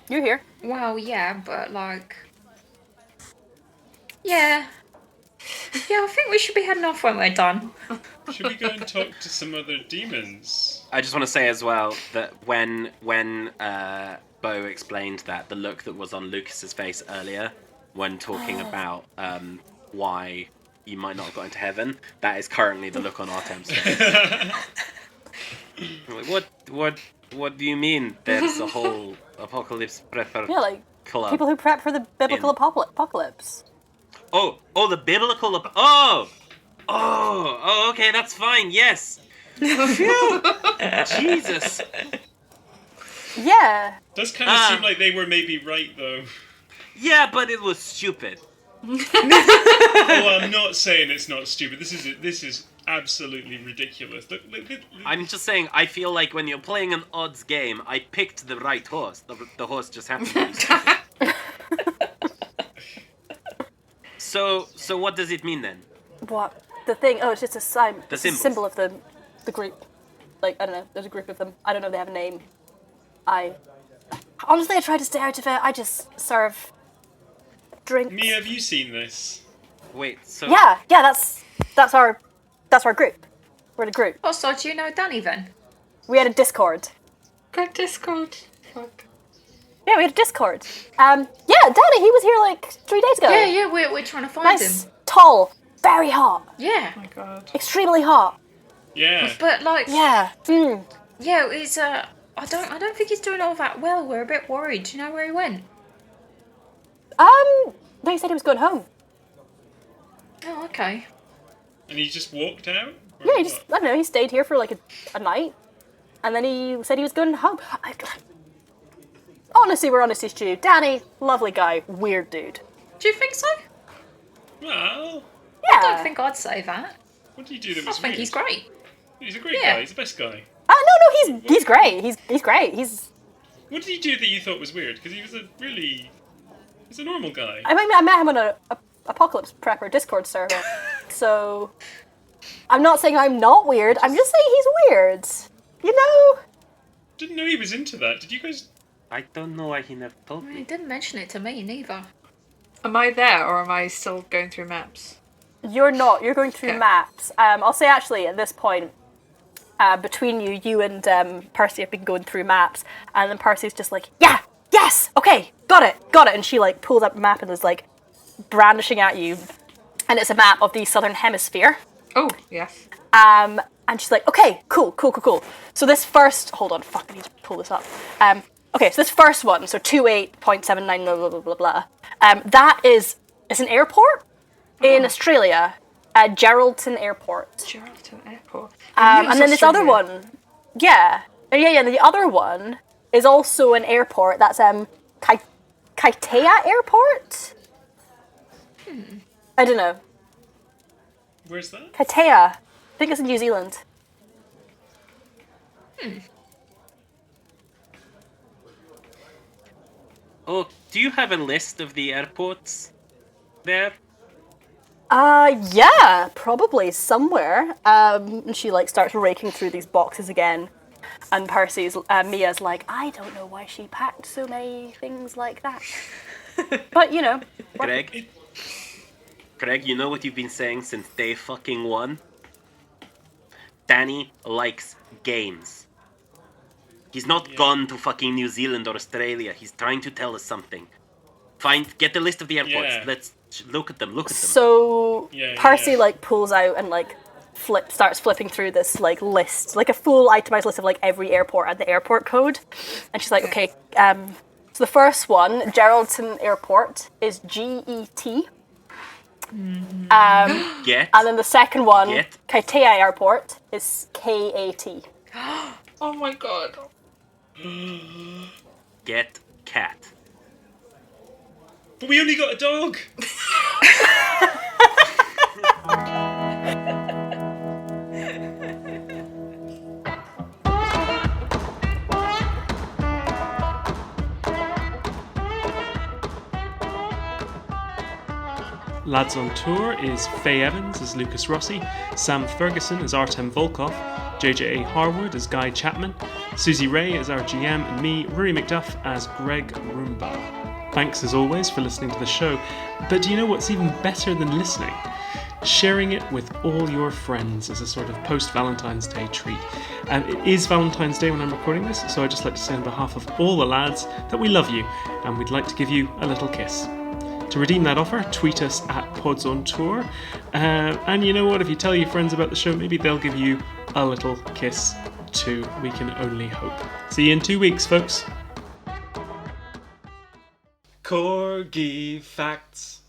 You're here. Well, yeah, but like, yeah, I think we should be heading off when we're done. Should we go and talk to some other demons? I just want to say as well that when Bo explained that, the look that was on Lucas's face earlier when talking about why you might not have got into heaven, that is currently the look on Artem's face. Like, what do you mean? There's a whole apocalypse prepper Yeah, like club. people who prep for the biblical apocalypse. Oh, the biblical. Okay, that's fine. Yes. Phew. Jesus. Yeah. Does kind of seem like they were maybe right, though. Yeah, but it was stupid. Oh, I'm not saying it's not stupid. This is absolutely ridiculous. Look. I'm just saying, I feel like when you're playing an odds game, I picked the right horse. The horse just happened to be stupid. So what does it mean then? What? the thing. Oh, it's just a sign. The It's a symbols. symbol of the group. Like, I don't know. There's a group of them. I don't know if they have a name. Honestly, I try to stay out of it. I just serve drinks. Mia, have you seen this? Wait, so... Yeah, that's our group. We're the group. Oh, so do you know Danny then? We had a Discord. Got Discord. Fuck. Yeah, we had a Discord. Yeah, Danny, he was here like 3 days ago. Yeah, we're trying to find Nice, him. tall, very hot, Yeah. Oh my god. extremely hot. Yeah. But like, Yeah. yeah, he's I don't think he's doing all that well. We're a bit worried. Do you know where he went? No, he said he was going home. Oh, okay. And he just walked out? Or Yeah, he just, what? I don't know, he stayed here for like a night. And then he said he was going home. Honestly, we're honest as Jew. Danny, lovely guy, weird dude. Do you think so? Well, Yeah. I don't think I'd say that. what did he do that I was think weird? he's great. He's a great Yeah. guy. He's the best guy. No, he's great. He's great. What did he do that you thought was weird? Because he was he's a normal guy. I met him on a Apocalypse Prepper Discord server. So I'm not saying I'm not weird. I'm just saying he's weird. You know? Didn't know he was into that. Did you guys? I don't know why he never told He me. didn't mention it to me neither. Am I there or am I still going through maps? You're not. You're going through Okay. maps. I'll say actually at this point, between you and Percy have been going through maps, and then Percy's just like, yeah, yes, okay, got it, and she like pulls up a map and is like brandishing at you, and it's a map of the Southern Hemisphere. Oh, yes. And she's like, okay, cool. So this first, hold on, fuck, I need to pull this up. Okay, so this first one, so 28.79, blah, blah, blah, blah, blah. That is an airport in Australia, Geraldton Airport. Geraldton Airport. And then this other one, yeah. And the other one is also an airport, that's Kaitea Airport? I don't know. Where's that? Kaitea. I think it's in New Zealand. Oh, do you have a list of the airports there? Yeah, probably somewhere. And she like starts raking through these boxes again. And Mia's like, I don't know why she packed so many things like that. But, you know. Gregg? Gregg, you know what you've been saying since day fucking one? Danny likes games. He's not gone to fucking New Zealand or Australia. He's trying to tell us something. Get the list of the airports. Yeah. Let's look at them. So Yeah, Percy yeah. like pulls out and like starts flipping through this like list, like a full itemized list of like every airport and the airport code. And she's like, okay, so the first one, Geraldton Airport, is GET. Get. And then the second one, Get. Kaitea Airport, is KAT. Oh my god. Get cat. But we only got a dog. Lads on Tour is Fay Evans as Lucas Rossi, Sam Ferguson as Artem Volkov, JJA Harwood as Guy Chapman, Susie Rae as our GM, and me, Ruaraidh MacDuff, as Gregg Roomba. Thanks as always for listening to the show, but do you know what's even better than listening? Sharing it with all your friends as a sort of post-Valentine's Day treat. It is Valentine's Day when I'm recording this, so I'd just like to say on behalf of all the lads that we love you, and we'd like to give you a little kiss. To redeem that offer, tweet us at Pods on Tour. And you know what? If you tell your friends about the show, maybe they'll give you a little kiss too. We can only hope. See you in 2 weeks, folks. Corgi facts.